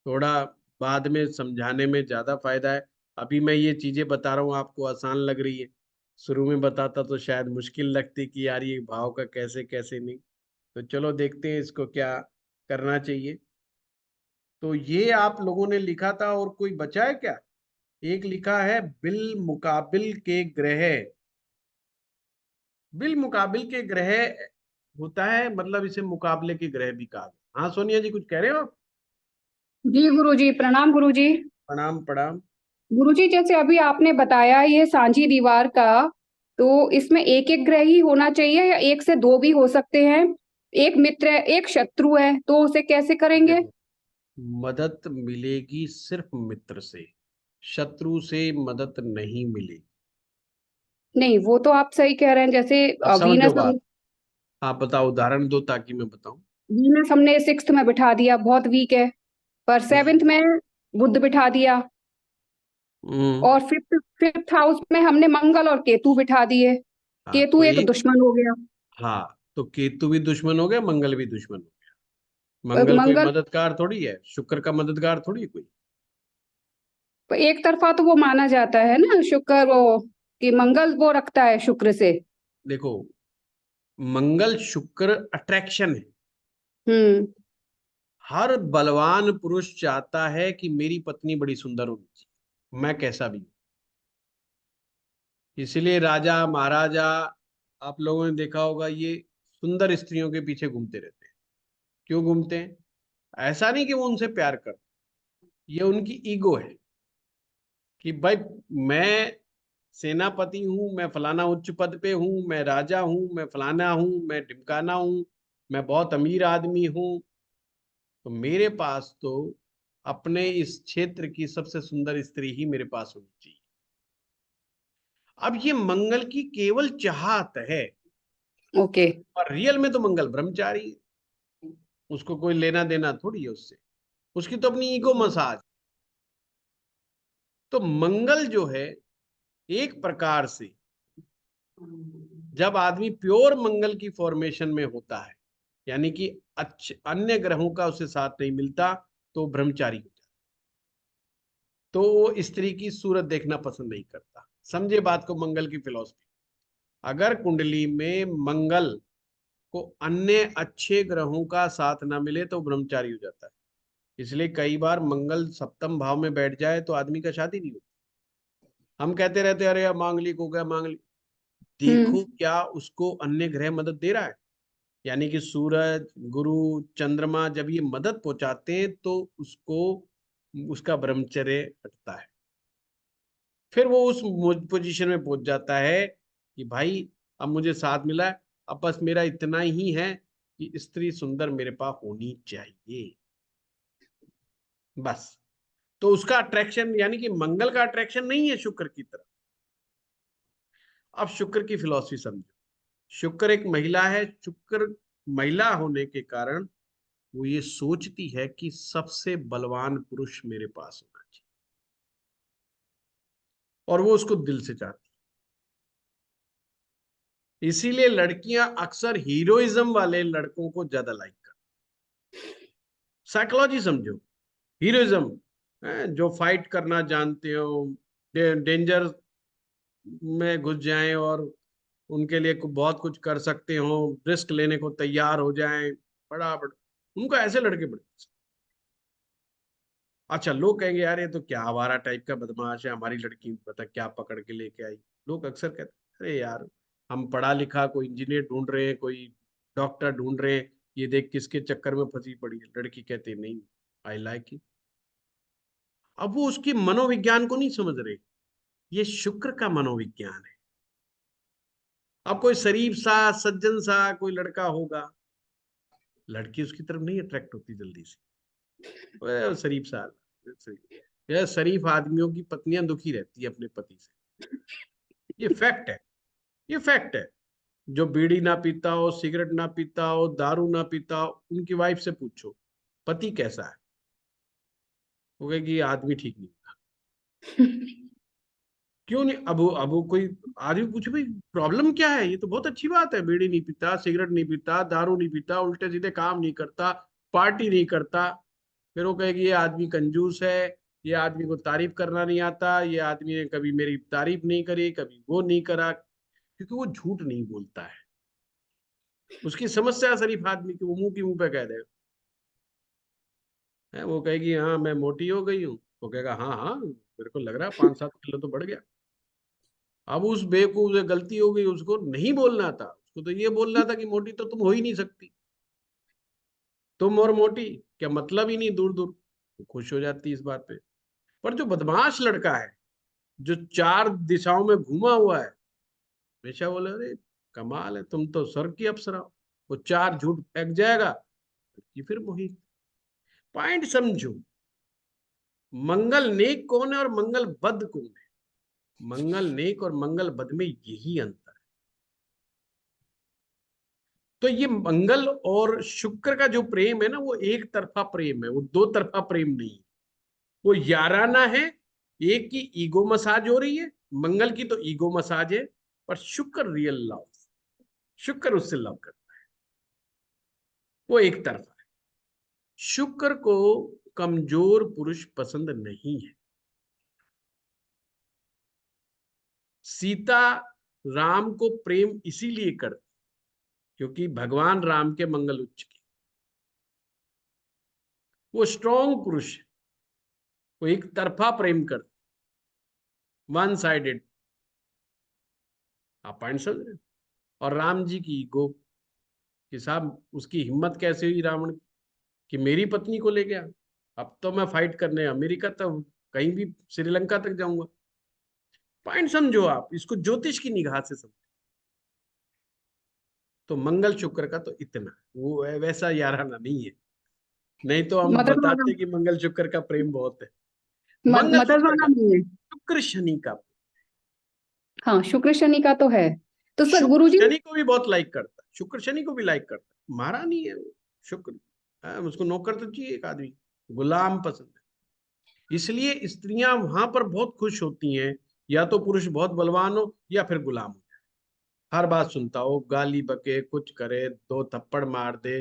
थोड़ा बाद में समझाने में ज्यादा फायदा है। अभी मैं ये चीजें बता रहा हूँ आपको आसान लग रही है, शुरू में बताता तो शायद मुश्किल लगती कि यार ये भाव का कैसे कैसे नहीं। तो चलो देखते हैं इसको क्या करना चाहिए। तो ये आप लोगों ने लिखा था, और कोई बचा है क्या? एक लिखा है बिल मुकाबिल के ग्रह। बिल मुकाबिल के ग्रह होता है, मतलब इसे मुकाबले के ग्रह भी कहा। हाँ सोनिया जी कुछ कह रहे हो? जी गुरुजी, प्रणाम गुरुजी। प्रणाम प्रणाम। गुरुजी, जैसे अभी आपने बताया ये सांझी दीवार का, तो इसमें एक एक ग्रह ही होना चाहिए या एक से दो भी हो सकते हैं? एक मित्र है, एक शत्रु है, तो उसे कैसे करेंगे? देखो, मदद मिलेगी सिर्फ मित्र से, शत्रु से मदद नहीं मिलेगी। नहीं, वो तो आप सही कह रहे हैं। जैसे अब समझो वीनस बात, आप बताओ, उदाहरण दो ताकि मैं बताऊं। वीनस हमने 6th में बिठा दिया, बहुत वीक है, पर 7th में बुध बिठा दिया, और 5th हाउस में हमने मंगल और केतु बिठा दिए। हाँ, केतु तो एक दुश्मन हो गया। हाँ, तो केतु भी दुश्मन हो गया, मंगल भी दुश्मन हो गया। मंगल कोई मंगल मददगार थोड़ी है, शुक्र का मददगार थोड़ी है कोई। एक तरफा तो वो माना जाता है ना, शुक्र वो, कि मंगल वो रखता है शुक्र से। देखो, मंगल शुक्र अट्रैक्शन है। हम्म। हर बलवान पुरुष चाहता है कि मेरी पत्नी बड़ी सुंदर होनी चाहिए, मैं कैसा भी हूं। इसलिए राजा महाराजा, आप लोगों ने देखा होगा, ये सुंदर स्त्रियों के पीछे घूमते रहते हैं। क्यों घूमते हैं? ऐसा नहीं कि वो उनसे प्यार करते, ये उनकी ईगो है कि भाई मैं सेनापति हूं, मैं फलाना उच्च पद पे हूं, मैं राजा हूं, मैं फलाना हूं, मैं ढिमकाना हूं, मैं बहुत अमीर आदमी हूं, तो मेरे पास तो अपने इस क्षेत्र की सबसे सुंदर स्त्री ही मेरे पास होनी चाहिए। अब ये मंगल की केवल चाहत है, ओके। और रियल में तो मंगल ब्रह्मचारी है, उसको कोई लेना देना थोड़ी है उससे, उसकी तो अपनी ईगो मसाज। तो मंगल जो है एक प्रकार से, जब आदमी प्योर मंगल की फॉर्मेशन में होता है, यानी कि अच्छे अन्य ग्रहों का उसे साथ नहीं मिलता, तो ब्रह्मचारी हो जाता, तो वो स्त्री की सूरत देखना पसंद नहीं करता। समझे बात को, मंगल की फिलॉसफी। अगर कुंडली में मंगल को अन्य अच्छे ग्रहों का साथ ना मिले तो ब्रह्मचारी हो जाता है। इसलिए कई बार मंगल सप्तम भाव में बैठ जाए तो आदमी का शादी नहीं होती। हम कहते रहते अरे यार मांगलिक हो गया, मांगलिक। देखो क्या उसको अन्य ग्रह मदद दे रहा है, यानी कि सूरज, गुरु, चंद्रमा जब ये मदद पहुंचाते हैं तो उसको उसका ब्रह्मचर्य हटता है। फिर वो उस पोजीशन में पहुंच जाता है कि भाई अब मुझे साथ मिला है, अब बस मेरा इतना ही है कि स्त्री सुंदर मेरे पास होनी चाहिए, बस। तो उसका अट्रैक्शन, यानी कि मंगल का अट्रैक्शन नहीं है शुक्र की तरफ। अब शुक्र की फिलॉसफी समझो। शुक्र एक महिला है। शुक्र महिला होने के कारण वो ये सोचती है कि सबसे बलवान पुरुष मेरे पास होना चाहिए, और वो उसको दिल से चाहती है। इसीलिए लड़कियां अक्सर हीरोइज्म वाले लड़कों को ज्यादा लाइक करती। साइकोलॉजी समझो, हीरोइज्म, जो फाइट करना जानते हो, डेंजर में घुस जाएं और उनके लिए बहुत कुछ कर सकते हो, रिस्क लेने को तैयार हो जाएं, बड़ा उनको ऐसे लड़के बड़े पसंद। अच्छा, लोग कहेंगे यार ये तो क्या आवारा टाइप का बदमाश है, हमारी लड़की पता क्या पकड़ के लेके आई। लोग अक्सर कहते हैं अरे यार हम पढ़ा लिखा कोई इंजीनियर ढूंढ रहे हैं, कोई डॉक्टर ढूंढ रहे हैं, ये देख किसके चक्कर में फंसी पड़ी है। लड़की कहती नहीं, आई लाइक इट। अब वो उसकी मनोविज्ञान को नहीं समझ रहे, ये शुक्र का मनोविज्ञान है। अब कोई शरीफ सा सज्जन सा कोई लड़का होगा, लड़की उसकी तरफ नहीं अट्रैक्ट होती जल्दी से। शरीफ सा, यह शरीफ आदमियों की पत्नियां दुखी रहती है अपने पति से, ये फैक्ट है, ये फैक्ट है। जो बीड़ी ना पीता हो, सिगरेट ना पीता हो, दारू ना पीता हो, उनकी वाइफ से पूछो पति कैसा है, वो कहेगी ये आदमी ठीक नहीं होता। क्यों नहीं? अब कोई आदमी पूछे भाई प्रॉब्लम क्या है, ये तो बहुत अच्छी बात है, बीड़ी नहीं पीता, सिगरेट नहीं पीता, दारू नहीं पीता, उल्टे सीधे काम नहीं करता, पार्टी नहीं करता। फिर वो कहेगी ये आदमी कंजूस है, ये आदमी को तारीफ करना नहीं आता, ये आदमी ने कभी मेरी तारीफ नहीं करी, कभी वो नहीं करा। क्योंकि वो झूठ नहीं बोलता है। उसकी समस्या शरीफ आदमी की, वो मुंह की मुंह पे कह देगा। वो कहेगी हाँ मैं मोटी हो गई हूँ, वो कहेगा हाँ हाँ मेरे को लग रहा है 5-7 किलो तो बढ़ गया। अब उस बेवकूफ से गलती हो गई, उसको नहीं बोलना था, उसको तो ये बोलना था कि मोटी तो तुम हो ही नहीं सकती, तुम और मोटी क्या मतलब ही नहीं, दूर दूर। तो खुश हो जाती है इस बात पे। पर जो बदमाश लड़का है, जो 4 दिशाओं में घूमा हुआ है, हमेशा बोले अरे कमाल है, तुम तो स्वर्ग की अप्सरा हो, वो 4 झूठ फेंक जाएगा कि फिर मोहित। पॉइंट समझो, मंगल नेक कौन है और मंगल बद कौन है? मंगल नेक और मंगल बद में यही अंतर है। तो ये मंगल और शुक्र का जो प्रेम है ना, वो एक तरफा प्रेम है, वो 2 तरफा प्रेम नहीं है, वो याराना है। एक की ईगो मसाज हो रही है, मंगल की तो ईगो मसाज है, पर शुक्र रियल लव, शुक्र उससे लव करता है, वो एक तरफा है। शुक्र को कमजोर पुरुष पसंद नहीं है। सीता राम को प्रेम इसीलिए करती क्योंकि भगवान राम के मंगल उच्च के, वो स्ट्रॉन्ग पुरुष है, वो एक तरफा प्रेम करते, वन साइडेड। आप पॉइंट समझ रहे? और राम जी की ईगो कि साहब उसकी हिम्मत कैसे हुई रावण की कि मेरी पत्नी को ले गया, अब तो मैं फाइट करने अमेरिका तक, कहीं भी श्रीलंका तक जाऊंगा। पॉइंट समझो आप इसको, ज्योतिष की निगाह से समझो। तो मंगल शुक्र का तो इतना, वो वैसा याराना नहीं है। नहीं तो हम मतलब बताते कि मंगल शुक्र का प्रेम बहुत है। मंगल मतलब शुक्र वाला का, नहीं है। शुक्र शनि का, हाँ शुक्र शनि का तो है। तो सर शुक्र गुरुजी, शनि को भी बहुत लाइक करता है। शुक्र शनि को भी लाइक करता है, महारानी है वो शुक्र, उसको नौकर तो चाहिए एक आदमी, गुलाम पसंद है। इसलिए स्त्रियां वहां पर बहुत खुश होती हैं, या तो पुरुष बहुत बलवान हो या फिर गुलाम हो जाए, हर बात सुनता हो, गाली बके, कुछ करे, 2 थप्पड़ मार दे,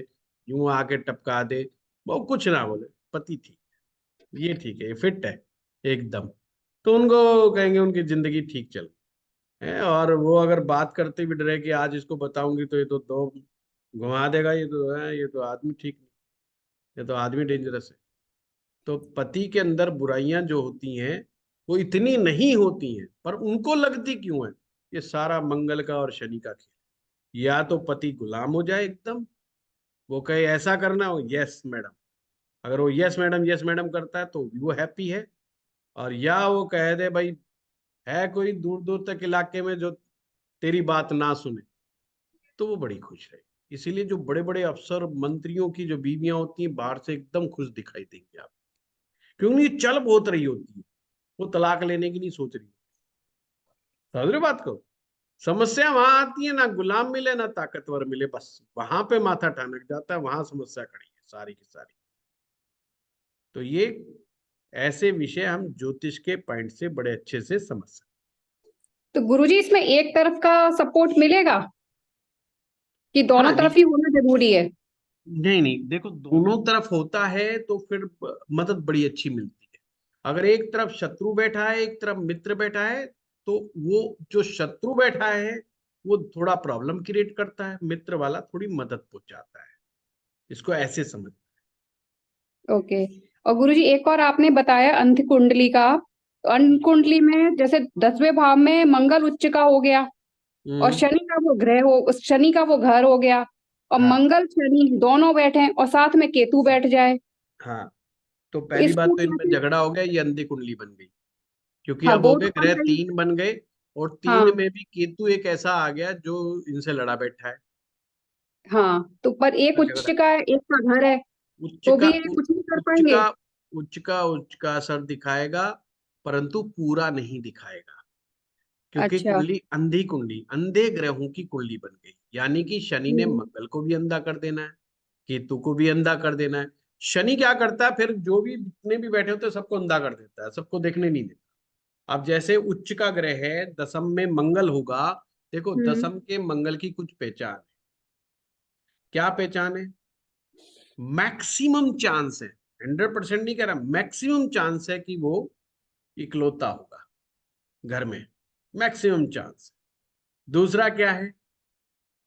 यूं आके टपका दे, वो कुछ ना बोले, पति ठीक है, ये ठीक है, ये फिट है एकदम, तो उनको कहेंगे उनकी जिंदगी ठीक चल है। और वो अगर बात करते भी डरे कि आज इसको बताऊंगी तो ये तो 2 घुमा देगा, ये तो है, ये तो आदमी ठीक नहीं, ये तो आदमी डेंजरस है। तो पति के अंदर बुराइयां जो होती हैं वो इतनी नहीं होती हैं, पर उनको लगती क्यों है? ये सारा मंगल का और शनि का खेल। या तो पति गुलाम हो जाए एकदम, वो कहे ऐसा करना हो, यस मैडम, अगर वो यस मैडम यस मैडम करता है तो वो हैप्पी है, और या वो कह दे भाई है कोई दूर दूर तक इलाके में जो तेरी बात ना सुने, तो वो बड़ी खुश रहे। इसीलिए जो बड़े बड़े अफसर मंत्रियों की जो बीवियां होती हैं बाहर से एकदम खुश दिखाई देंगी आप, क्योंकि ये चल बहुत रही होती है, वो तलाक लेने की नहीं सोच रही। समझ रहे हो बात को? समस्या वहां आती है, ना गुलाम मिले ना ताकतवर मिले, बस वहां पे माथा ठनक जाता है, वहां समस्या खड़ी है सारी की सारी। तो ये ऐसे विषय हम ज्योतिष के पॉइंट से बड़े अच्छे से समझ सकते। तो गुरुजी इसमें एक तरफ का सपोर्ट मिलेगा कि दोनों हाँ, तरफ ही होना जरूरी है? नहीं नहीं, देखो दोनों तरफ होता है तो फिर मदद बड़ी अच्छी मिलती है। अगर एक तरफ शत्रु बैठा है, एक तरफ मित्र बैठा है, तो वो जो शत्रु बैठा है वो थोड़ा प्रॉब्लम क्रिएट करता है, मित्र वाला थोड़ी मदद पहुंचाता है। इसको ऐसे समझ। ओके। और गुरुजी एक और आपने बताया अंत कुंडली का, तो अंत कुंडली में जैसे 10वें भाव में मंगल उच्च का हो गया, और शनि का वो ग्रह हो, शनि का वो घर हो गया, और हाँ। मंगल शनि दोनों बैठे हैं और साथ में केतु बैठ जाए, हाँ, तो पहली बात इसको तो इनमें कैसे? झगड़ा हो गया, ये अंधी कुंडली बन गई, क्योंकि हाँ अब हो वो गए तो ग्रह बनता ही। 3 बन गए, और 3 हाँ में भी केतु एक ऐसा आ गया जो इनसे लड़ा बैठा है, हाँ, तो पर एक तो उच्च झगड़ा। का है, एक का घर है, उच्च तो का भी ये कुछ नहीं कर उच्च पाएंगे। का उच्च का असर दिखाएगा, परंतु पूरा नहीं दिखाएगा, क्योंकि अच्छा। कुंडली अंधी कुंडली, अंधे ग्रहों की कुंडली बन गई। यानी कि शनि ने मंगल को भी अंधा कर देना है, केतु को भी अंधा कर देना है। शनि क्या करता है फिर, जो भी जितने भी बैठे होते हैं सबको अंधा कर देता है, सबको देखने नहीं देता। अब जैसे उच्च का ग्रह है, दशम में मंगल होगा, देखो दशम के मंगल की कुछ पहचान है। क्या पहचान है? मैक्सिमम चांस है, 100% नहीं कह रहा, मैक्सिमम चांस है कि वो इकलौता होगा घर में, मैक्सिमम चांस। दूसरा क्या है?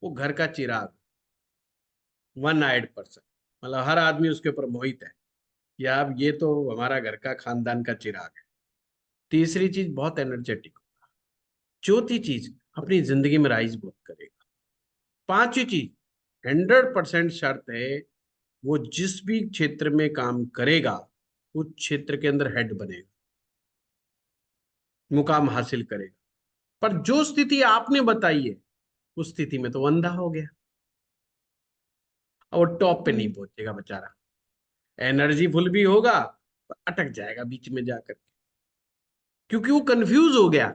वो घर का चिराग, 1 आइड पर्सन, मतलब हर आदमी उसके ऊपर मोहित है, या अब ये तो हमारा घर का खानदान का चिराग है। तीसरी चीज, बहुत एनर्जेटिक होगा। चौथी चीज, अपनी जिंदगी में राइज बहुत करेगा। पांचवी चीज, 100% शर्त है, वो जिस भी क्षेत्र में काम करेगा उस क्षेत्र के अंदर हेड बनेगा, मुकाम हासिल करेगा। पर जो स्थिति आपने बताई है उस स्थिति में तो वो अंधा हो गया, और टॉप पे नहीं पहुंचेगा बेचारा, एनर्जी फुल भी होगा पर अटक जाएगा बीच में जाकर के, क्योंकि वो कंफ्यूज हो गया।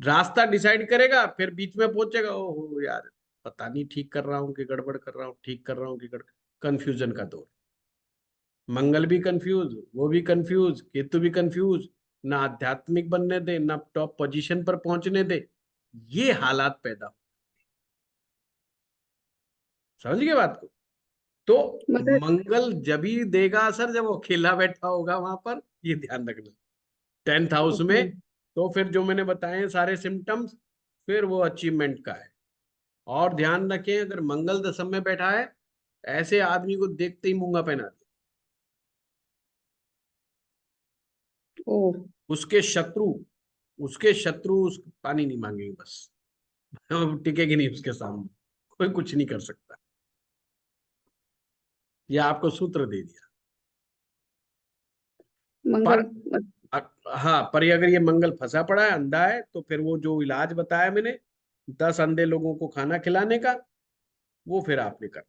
रास्ता डिसाइड करेगा, फिर बीच में पहुंचेगा, ओहो यार पता नहीं ठीक कर रहा हूँ कि गड़बड़ कर रहा हूँ, ठीक कर रहा हूँ कि गड़बड़। कंफ्यूजन का दौर, मंगल भी कंफ्यूज, वो भी कंफ्यूज, केतु भी कंफ्यूज, ना आध्यात्मिक बनने दे, ना टॉप पोजीशन पर पहुंचने दे, ये हालात पैदा। समझ गए बात को? तो मतलब मंगल जब ही देगा असर जब वो अकेला बैठा होगा वहां पर, ये ध्यान रखना। 10th house okay. में, तो फिर जो मैंने बताए हैं सारे सिम्टम्स, फिर वो अचीवमेंट का है। और ध्यान रखें, अगर मंगल दशम में बैठा है, ऐसे आदमी को देखते ही मूंगा पहना दे। ओ उसके शत्रु उस पानी नहीं मांगेंगे, बस टिकेगी नहीं उसके सामने, कोई कुछ नहीं कर सकता। यह आपको सूत्र दे दिया। मंगल। हाँ, पर अगर ये मंगल फंसा पड़ा है, अंधा है, तो फिर वो जो इलाज बताया मैंने 10 अंधे लोगों को खाना खिलाने का, वो फिर आपने कर।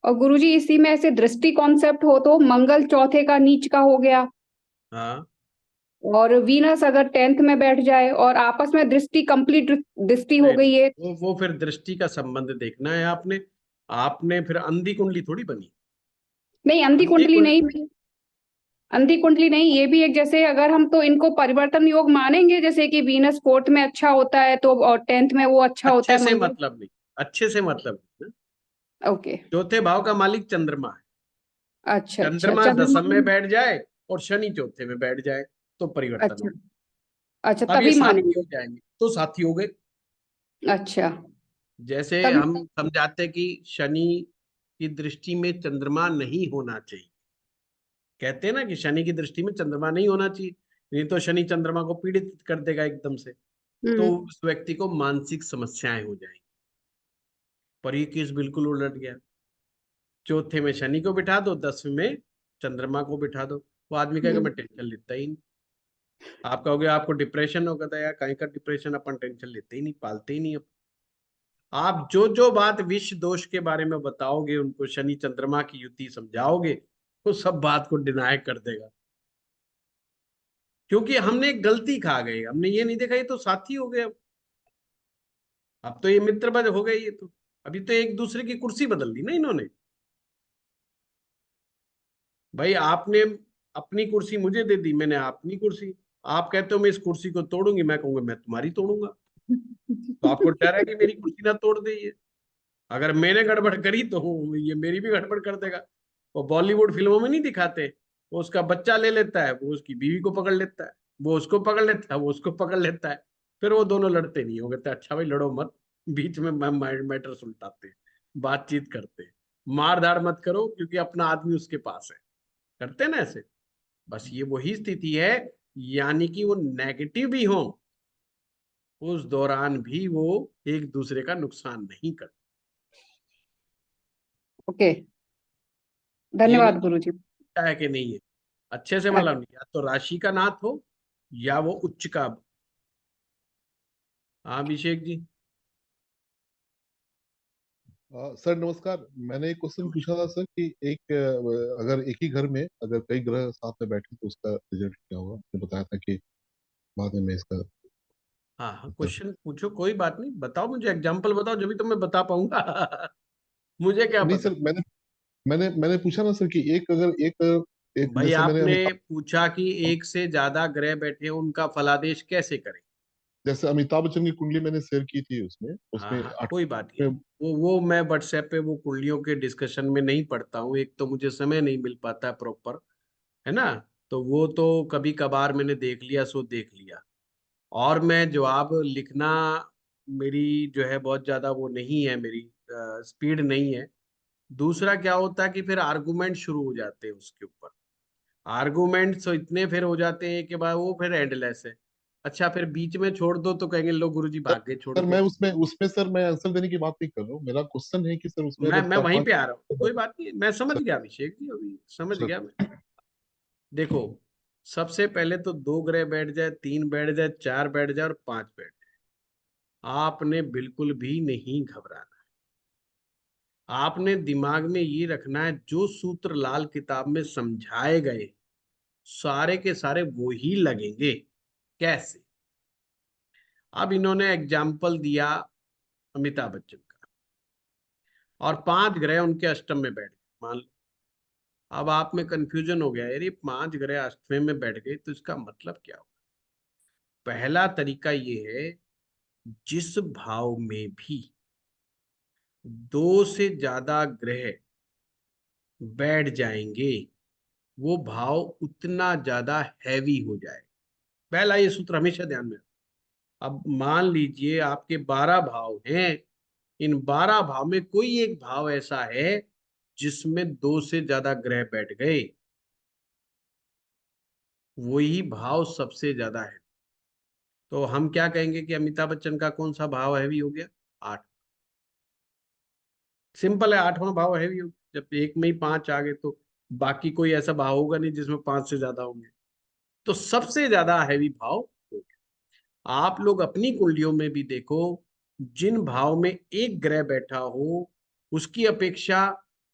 और गुरुजी इसी में ऐसे दृष्टि कॉन्सेप्ट हो तो मंगल चौथे का नीच का हो गया, हाँ, और वीनस अगर 10th में बैठ जाए और आपस में दृष्टि कंप्लीट दृष्टि हो नहीं, गई है, वो फिर दृष्टि का संबंध देखना है आपने। आपने फिर अंधी कुंडली थोड़ी बनी। नहीं अंधी अंधी कुंडली नहीं, कुंडली अंधी कुंडली नहीं, ये भी एक, जैसे अगर हम तो इनको परिवर्तन योग मानेंगे, जैसे कि वीनस 4th में अच्छा होता है तो और 10th में वो अच्छा होता अच्छे है से मंगल। मतलब नहीं, अच्छे से मतलब नहीं ना। ओके, चौथे भाव का मालिक चंद्रमा है। अच्छा अच्छा, चंद्रमा चंद्रमा दशम में बैठ जाए और शनि चौथे में बैठ जाए तो परिवर्तन अच्छा हो। अच्छा, अब ये तभी साथी मानेंगे। हो जाएंगे तो साथी हो गए। अच्छा, जैसे तभी। हम समझाते कि शनि की दृष्टि में चंद्रमा नहीं होना चाहिए, कहते हैं ना कि शनि की दृष्टि में चंद्रमा नहीं होना चाहिए, नहीं तो शनि चंद्रमा को पीड़ित कर देगा एकदम से, तो हम्म। उस व्यक्ति को मानसिक समस्याएं हो जाएंगी। पर ये केस बिल्कुल उलट गया। चौथे में शनि को बिठा दो, 10वें में चंद्रमा को बिठा दो, वो आदमी कहेगा मैं टेंशन लेता ही नहीं। आप कहोगे आपको डिप्रेशन होगा, तो यार कहीं का डिप्रेशन, अपन टेंशन लेते ही नहीं, पालते ही नहीं। आप जो जो बात विष दोष के बारे में बताओगे, उनको शनि चंद्रमा की युति समझाओगे, वो सब बात को डिनाय कर देगा। क्योंकि हमने एक गलती खा गए, हमने ये नहीं देखा ये तो साथी हो गए। अब तो ये मित्र बद हो गए, ये तो अभी तो एक दूसरे की कुर्सी बदल दी ना इन्होंने। भाई आपने अपनी कुर्सी मुझे दे दी, मैंने अपनी कुर्सी, आप कहते हो मैं इस कुर्सी को तोड़ूंगी, मैं कहूंगा मैं तुम्हारी तोड़ूंगा। तो आपको डर है कि मेरी कुर्सी ना तोड़ दे ये। अगर मैंने गड़बड़ करी तो ये मेरी भी गड़बड़ कर देगा। वो बॉलीवुड फिल्मों में नहीं दिखाते, वो उसका बच्चा ले लेता है, वो उसकी बीवी को पकड़ लेता है, वो उसको पकड़ लेता है, वो उसको पकड़ लेता है, फिर वो दोनों लड़ते नहीं, हो कहते अच्छा भाई लड़ो मत, बीच में मैटर सुलटाते हैं, बातचीत करते हैं, मार धाड़ मत करो क्योंकि अपना आदमी उसके पास है, करते हैं ना ऐसे। बस ये वही स्थिति है, यानी कि वो नेगेटिव भी हो, उस दौरान भी वो एक दूसरे का नुकसान नहीं करते। ओके, ये नहीं धन्यवाद गुरुजी। है कि नहीं है, अच्छे से मतलब नहीं, या तो राशि का नाथ हो या वो उच्च का। हाँ अभिषेक जी। सर नमस्कार। मैंने एक क्वेश्चन पूछा था सर कि एक अगर एक ही घर में अगर कई ग्रह साथ में बैठे तो उसका रिजल्ट क्या होगा, आपने बताया था कि बाद में मैं इसका हाँ हाँ उत्तर। क्वेश्चन पूछो, कोई बात नहीं, बताओ मुझे एग्जाम्पल बताओ, जब भी तो मैं बता पाऊंगा। मुझे क्या नहीं पता। सर, मैंने मैंने मैंने पूछा ना सर कि एक अगर एक एक भाई जैसे मैंने आपने अमिताभ, पूछा कि एक से ज्यादा ग्रह बैठे हैं, उनका फलादेश कैसे करें। जैसे अमिताभ बच्चन की कुंडली मैंने शेयर की थी, उसमें हाँ उसमें हाँ आठ कोई बात नहीं, में। वो मैं व्हाट्सएप पे वो कुंडलियों के डिस्कशन में नहीं पढ़ता हूँ, एक तो मुझे समय नहीं मिल पाता प्रॉपर, है ना। तो वो तो कभी कभार मैंने देख लिया सो देख लिया, और मैं जवाब लिखना, मेरी जो है बहुत ज्यादा वो नहीं है, मेरी स्पीड नहीं है। दूसरा क्या होता है कि फिर आर्गुमेंट शुरू हो जाते हैं उसके ऊपर, आर्गुमेंट्स तो इतने फिर हो जाते हैं कि भाई वो फिर एंडलेस है। अच्छा फिर बीच में छोड़ दो तो कहेंगे लो गुरुजी भाग गए छोड़ सर के। मैं उसमें उसमें सर मैं आंसर देने की बात नहीं कर रहा हूँ, मेरा क्वेश्चन है कि सर उसमें मैं अगर मैं चार वहीं पांच। पे आ रहा हूँ, कोई बात नहीं, मैं समझ सर गया अभिषेक जी, अभी समझ सर गया मैं। देखो, सबसे पहले तो 2 ग्रह बैठ जाए, 3 बैठ जाए, 4 बैठ जाए और 5 बैठ जाए, आपने बिल्कुल भी नहीं घबराना। आपने दिमाग में ये रखना है जो सूत्र लाल किताब में समझाए गए, सारे के सारे वो ही लगेंगे। कैसे? अब इन्होंने एग्जाम्पल दिया अमिताभ बच्चन का, और 5 ग्रह उनके अष्टम में बैठ गए मान लो। अब आप में कंफ्यूजन हो गया, यार ये 5 ग्रह अष्टम में बैठ गए तो इसका मतलब क्या हुआ। पहला तरीका ये है, जिस भाव में भी 2 से ज्यादा ग्रह बैठ जाएंगे, वो भाव उतना ज्यादा हैवी हो जाए। पहला ये सूत्र हमेशा ध्यान में रखो। अब मान लीजिए आपके 12 भाव हैं, इन 12 भाव में कोई एक भाव ऐसा है जिसमें 2 से ज्यादा ग्रह बैठ गए, वही भाव सबसे ज्यादा है। तो हम क्या कहेंगे कि अमिताभ बच्चन का कौन सा भाव हैवी हो गया? 8। सिंपल है, 8वां भाव हैवी हो गया। जब एक में ही 5 आ गए तो बाकी कोई ऐसा भाव होगा नहीं जिसमें 5 से ज्यादा होंगे, तो सबसे ज्यादा हैवी भाव हो गया। आप लोग अपनी कुंडलियों में भी देखो, जिन भाव में एक ग्रह बैठा हो उसकी अपेक्षा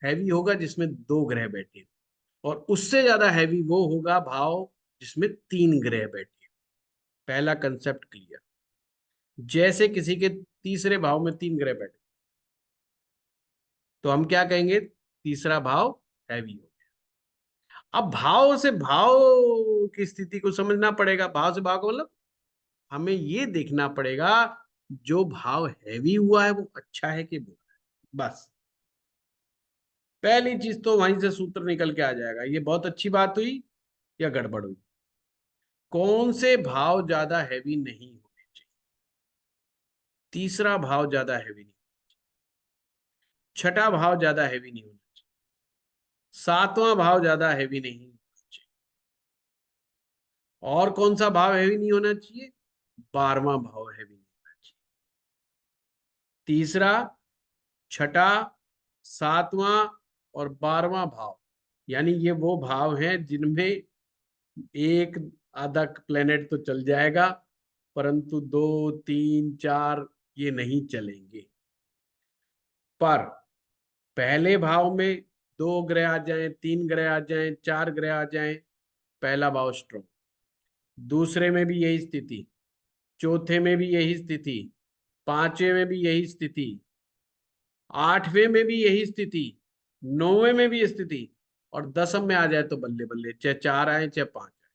हैवी होगा जिसमें 2 ग्रह बैठे, और उससे ज्यादा हैवी वो होगा भाव जिसमें 3 ग्रह बैठे। पहला कंसेप्ट क्लियर। जैसे किसी के तीसरे भाव में 3 ग्रह बैठे तो हम क्या कहेंगे, तीसरा भाव हैवी हो गया। अब भाव से भाव की स्थिति को समझना पड़ेगा। भाव से भाव का मतलब हमें ये देखना पड़ेगा जो भाव हैवी हुआ है वो अच्छा है कि बुरा है। बस पहली चीज तो वहीं से सूत्र निकल के आ जाएगा, ये बहुत अच्छी बात हुई या गड़बड़ हुई। कौन से भाव ज्यादा हैवी नहीं होने चाहिए? तीसरा भाव ज्यादा हैवी नहीं, छठा भाव ज्यादा हैवी नहीं होना चाहिए, सातवां भाव ज्यादा हैवी नहीं होना चाहिए, और कौन सा भाव हैवी नहीं होना चाहिए? 12वां भाव हैवी नहीं होना चाहिए। तीसरा, छठा, सातवां और 12वां भाव, यानी ये वो भाव हैं जिनमें एक आधा प्लेनेट तो चल जाएगा परंतु 2, 3, 4 ये नहीं चलेंगे। पर पहले भाव में 2 ग्रह आ जाएं, 3 ग्रह आ जाएं, 4 ग्रह आ जाएं, पहला भाव स्ट्रॉन्ग। दूसरे में भी यही स्थिति, चौथे में भी यही स्थिति, पांचवें में भी यही स्थिति, आठवें में भी यही स्थिति, 9वें में भी स्थिति, और 10वीं में आ जाए तो बल्ले बल्ले, चाहे 4 आए चाहे 5 आए,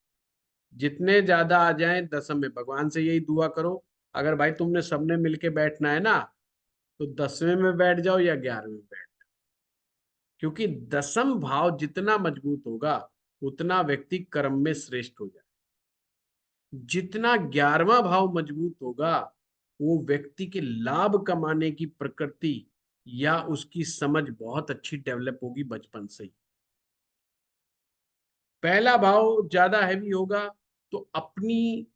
जितने ज्यादा आ जाए 10वीं में। भगवान से यही दुआ करो, अगर भाई तुमने सबने मिलके बैठना है ना तो 10वीं में बैठ जाओ या 11वीं में बैठ जाओ, क्योंकि 10वां भाव जितना मजबूत होगा उतना व्यक्ति कर्म में श्रेष्ठ हो जाए। जितना 11वां भाव मजबूत होगा वो व्यक्ति के लाभ कमाने की प्रकृति या उसकी समझ बहुत अच्छी डेवलप होगी बचपन से ही। पहला भाव ज्यादा हैवी होगा तो अपनी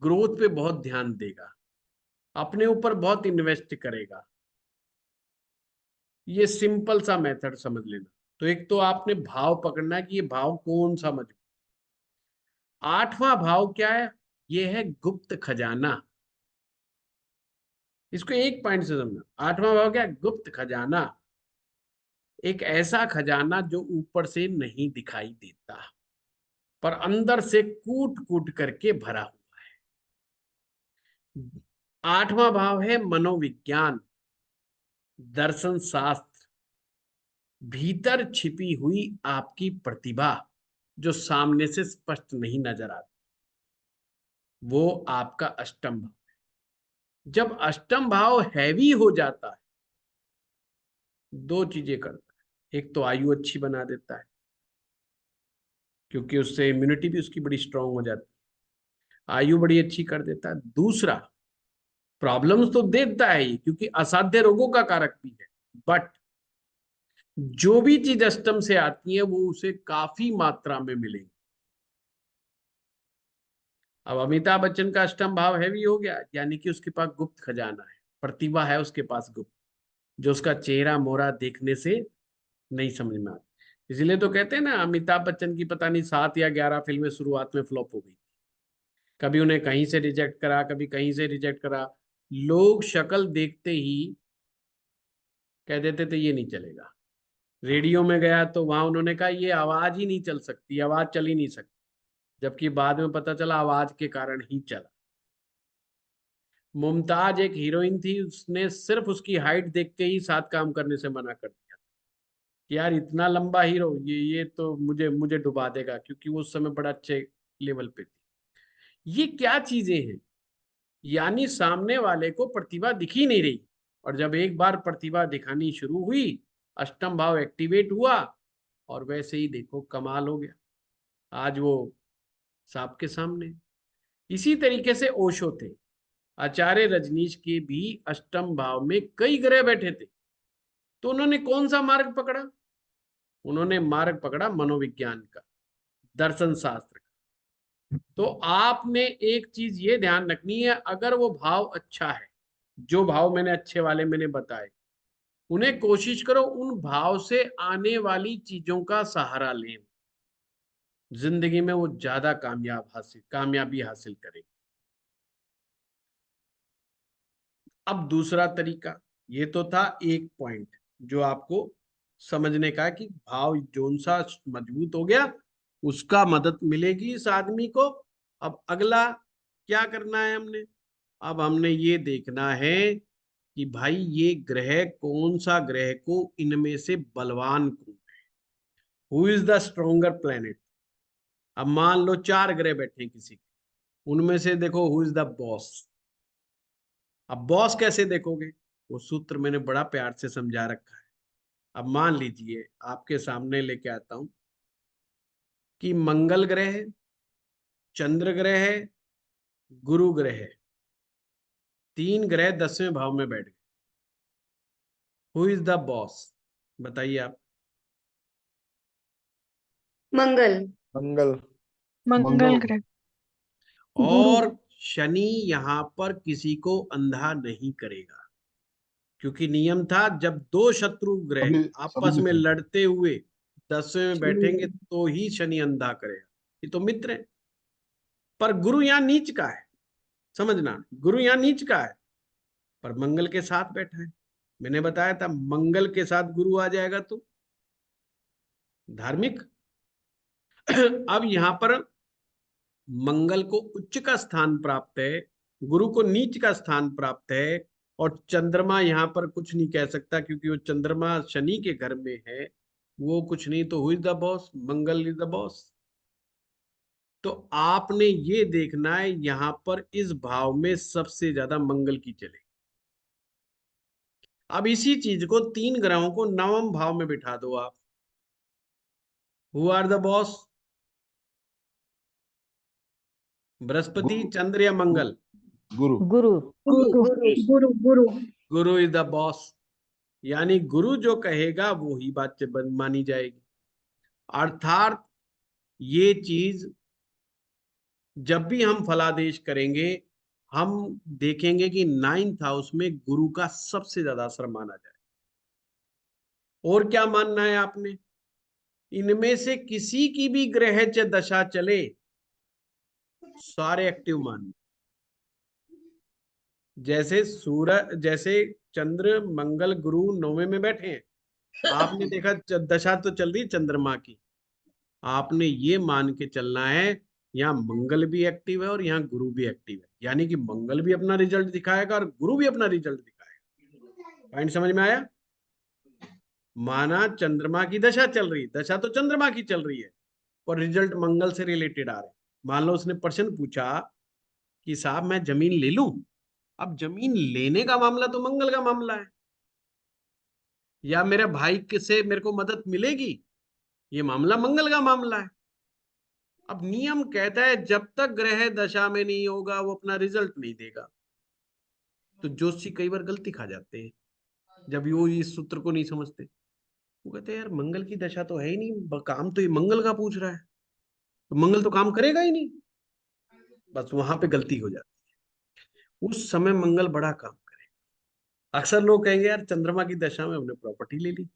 ग्रोथ पे बहुत ध्यान देगा, अपने ऊपर बहुत इन्वेस्ट करेगा। ये सिंपल सा मेथड समझ लेना। तो एक तो आपने भाव पकड़ना है कि ये भाव कौन सा मजबूत। 8वां भाव क्या है? ये है गुप्त खजाना। इसको एक पॉइंट से समझना। 8वां भाव क्या है? गुप्त खजाना। एक ऐसा खजाना जो ऊपर से नहीं दिखाई देता पर अंदर से कूट कूट करके भरा हुआ है। 8वां भाव है मनोविज्ञान, दर्शन शास्त्र, भीतर छिपी हुई आपकी प्रतिभा जो सामने से स्पष्ट नहीं नजर आती, वो आपका अष्टम भाव है। जब अष्टम भाव हैवी हो जाता है 2 चीजें करता है। एक तो आयु अच्छी बना देता है क्योंकि उससे इम्यूनिटी भी उसकी बड़ी स्ट्रांग हो जाती है, आयु बड़ी अच्छी कर देता है। दूसरा, प्रॉब्लम्स तो देता है ही क्योंकि असाध्य रोगों का कारक भी है, बट जो भी चीज अष्टम से आती है वो उसे काफी मात्रा में मिलेगी। अब अमिताभ बच्चन का अष्टम भाव हैवी हो गया, यानी कि उसके पास गुप्त खजाना है, प्रतिभा है उसके पास गुप्त, जो उसका चेहरा मोहरा देखने से नहीं समझ में आता। इसलिए तो कहते हैं ना, अमिताभ बच्चन की पता नहीं 7 या 11 फिल्में शुरुआत में फ्लॉप हो गई। कभी उन्हें कहीं से रिजेक्ट करा, कभी कहीं से रिजेक्ट करा। लोग शक्ल देखते ही कह देते थे ये नहीं चलेगा। रेडियो में गया तो वहां उन्होंने कहा ये आवाज ही नहीं चल सकती, आवाज चल ही नहीं सकती, जबकि बाद में पता चला आवाज के कारण ही चला। मुमताज एक हीरोइन थी, उसने सिर्फ उसकी हाइट देख के ही साथ काम करने से मना कर दिया कि यार इतना लंबा हीरो, ये तो मुझे मुझे डुबा देगा, क्योंकि वो उस समय बड़ा अच्छे लेवल पे थी। ये क्या चीजें हैं? यानी सामने वाले को प्रतिभा दिख ही नहीं रही, और जब एक बार प्रतिभा दिखानी शुरू हुई, अष्टम भाव एक्टिवेट हुआ और वैसे ही देखो कमाल हो गया। आज वो सांप के सामने। इसी तरीके से ओशो थे, आचार्य रजनीश के भी अष्टम भाव में कई ग्रह बैठे थे, तो उन्होंने कौन सा मार्ग पकड़ा? उन्होंने मार्ग पकड़ा मनोविज्ञान का, दर्शन शास्त्र का। तो आपने एक चीज ये ध्यान रखनी है, अगर वो भाव अच्छा है, जो भाव मैंने अच्छे वाले मैंने बताए, उन्हें कोशिश करो उन भाव से आने वाली चीजों का सहारा लें। जिंदगी में वो ज्यादा कामयाबी हासिल करेंगे। अब दूसरा तरीका, ये तो था एक पॉइंट जो आपको समझने का कि भाव जोन सा मजबूत हो गया उसका मदद मिलेगी इस आदमी को। अब अगला क्या करना है हमने, अब हमने ये देखना है कि भाई ये ग्रह कौन सा ग्रह को इनमें से बलवान कौन है, who is the stronger planet. अब मान लो 4 ग्रह बैठे हैं किसी के, उनमें से देखो हु इज द बॉस। अब बॉस कैसे देखोगे, वो सूत्र मैंने बड़ा प्यार से समझा रखा है। अब मान लीजिए आपके सामने लेके आता हूं कि मंगल ग्रह है, चंद्र ग्रह है, गुरु ग्रह है, 3 ग्रह 10वें भाव में बैठ गए। हु इज द बॉस, बताइए आप। मंगल। मंगल। मंगल ग्रह। और शनि यहां पर किसी को अंधा नहीं करेगा, क्योंकि नियम था जब 2 शत्रु ग्रह सभी आपस में थे। लड़ते हुए 10वें में बैठेंगे तो ही शनि अंधा करेगा, ये तो मित्र है। पर गुरु यहां नीच का है, समझना, गुरु यहां नीच का है, पर मंगल के साथ बैठा है। मैंने बताया था मंगल के साथ गुरु आ जाएगा तो धार्मिक। अब यहां पर मंगल को उच्च का स्थान प्राप्त है, गुरु को नीच का स्थान प्राप्त है, और चंद्रमा यहां पर कुछ नहीं कह सकता क्योंकि वो चंद्रमा शनि के घर में है, वो कुछ नहीं। तो who is the boss, Mangal is the boss. तो आपने ये देखना है यहां पर इस भाव में सबसे ज्यादा मंगल की चले। अब इसी चीज को 3 ग्रहों को 9वें भाव में बिठा दो आप, who are the boss, Brihaspati, Guru Chandra या मंगल। गुरु गुरु। गुरु गुरु गुरु इज द बॉस, यानी गुरु जो कहेगा वो ही बात मानी जाएगी। अर्थात ये चीज जब भी हम फलादेश करेंगे हम देखेंगे कि 9th हाउस में गुरु का सबसे ज्यादा असर माना जाए। और क्या मानना है आपने, इनमें से किसी की भी ग्रह दशा चले सारे एक्टिव मान, जैसे सूरज, जैसे चंद्र मंगल गुरु 9वें में बैठे हैं, आपने देखा दशा तो चल रही चंद्रमा की, आपने ये मान के चलना है यहाँ मंगल भी एक्टिव है और यहाँ गुरु भी एक्टिव है, यानी कि मंगल भी अपना रिजल्ट दिखाएगा और गुरु भी अपना रिजल्ट दिखाएगा। पॉइंट समझ में आया। माना चंद्रमा की दशा चल रही, दशा तो चंद्रमा की चल रही है और रिजल्ट मंगल से रिलेटेड आ रहे हैं। मान लो उसने प्रश्न पूछा कि साहब मैं जमीन ले लूं, अब जमीन लेने का मामला तो मंगल का मामला है, या मेरे भाई से मेरे को मदद मिलेगी, ये मामला मंगल का मामला है। अब नियम कहता है जब तक ग्रह दशा में नहीं होगा वो अपना रिजल्ट नहीं देगा। तो जोशी कई बार गलती खा जाते हैं जब वो इस सूत्र को नहीं समझते। वो कहते हैं यार मंगल की दशा तो है ही नहीं, काम तो ये मंगल का पूछ रहा है, तो मंगल तो काम करेगा ही नहीं। बस वहां पे गलती हो जाती है, उस समय मंगल बड़ा काम करेगा। अक्सर लोग कहेंगे यार चंद्रमा की दशा में हमने प्रॉपर्टी ले ली,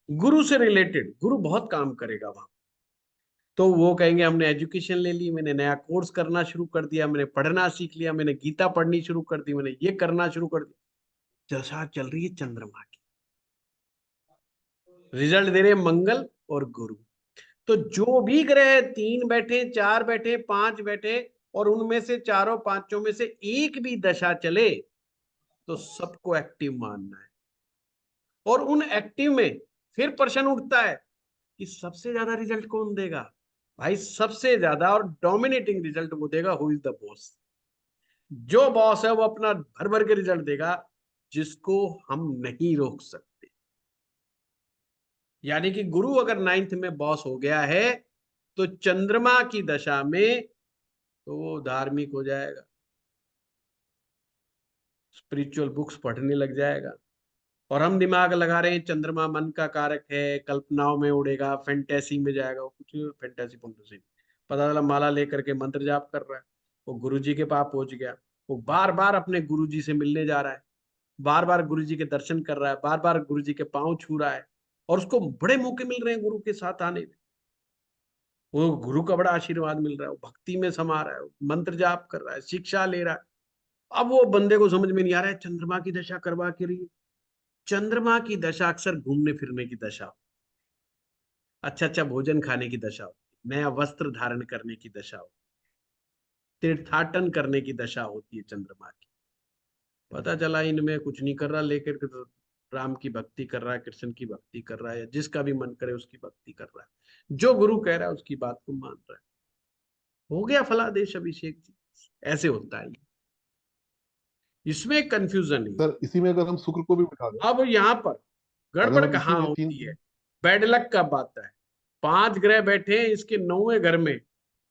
गुरु से रिलेटेड गुरु बहुत काम करेगा वहां। तो वो कहेंगे हमने एजुकेशन ले ली, मैंने नया कोर्स करना शुरू कर दिया, मैंने पढ़ना सीख लिया, मैंने गीता पढ़नी शुरू कर दी, मैंने ये करना शुरू कर दिया। दशा चल रही है चंद्रमा की, रिजल्ट दे रहे मंगल और गुरु। तो जो भी ग्रह 3 बैठे, 4 बैठे, 5 बैठे और उनमें से चारों पांचों में से एक भी दशा चले तो सबको एक्टिव मानना है। और उन एक्टिव में फिर प्रश्न उठता है कि सबसे ज्यादा रिजल्ट कौन देगा। भाई सबसे ज्यादा और डोमिनेटिंग रिजल्ट वो देगा हु इज द बॉस। जो बॉस है वो अपना भर भर के रिजल्ट देगा, जिसको हम नहीं रोक सकते। यानी कि गुरु अगर 9th में बॉस हो गया है तो चंद्रमा की दशा में तो वो धार्मिक हो जाएगा, स्पिरिचुअल बुक्स पढ़ने लग जाएगा। और हम दिमाग लगा रहे हैं चंद्रमा मन का कारक है, कल्पनाओं में उड़ेगा, फैंटेसी में जाएगा। वो कुछ फैंटेसी फुंटेसी, पता चला माला लेकर के मंत्र जाप कर रहा है, वो गुरुजी के पास पहुंच गया, वो बार बार अपने गुरुजी से मिलने जा रहा है, बार बार गुरुजी के दर्शन कर रहा है, बार बार गुरुजी के पांव छू रहा है, और उसको बड़े मौके मिल रहे हैं गुरु के साथ आने में। वो गुरु का बड़ा आशीर्वाद मिल रहा है, वो भक्ति में समा रहा है, मंत्र जाप कर रहा है, शिक्षा ले रहा है। अब वो बंदे को समझ में नहीं आ रहा है चंद्रमा की दशा करवा के रही। चंद्रमा की दशा अक्सर घूमने फिरने की दशा, अच्छा अच्छा भोजन खाने की दशा होती है, नया वस्त्र धारण करने की दशा होती है, तीर्थाटन करने की दशा होती है चंद्रमा की। पता चला इनमें कुछ नहीं कर रहा, लेकिन राम की भक्ति कर रहा है, कृष्ण की भक्ति कर रहा है, या जिसका भी मन करे उसकी भक्ति कर रहा है, जो गुरु कह रहा है उसकी बात को मान रहा है। हो गया फलादेश अभिषेक जी। ऐसे होता है, इसमें कंफ्यूजन नहीं। सर इसी में अगर हम शुक्र को भी बिठा दें, अब यहाँ पर अगर गड़बड़ हम इसी कहाँ में होती 3 है, बैड लक का बात है। 5 ग्रह बैठे हैं इसके 9वें घर में,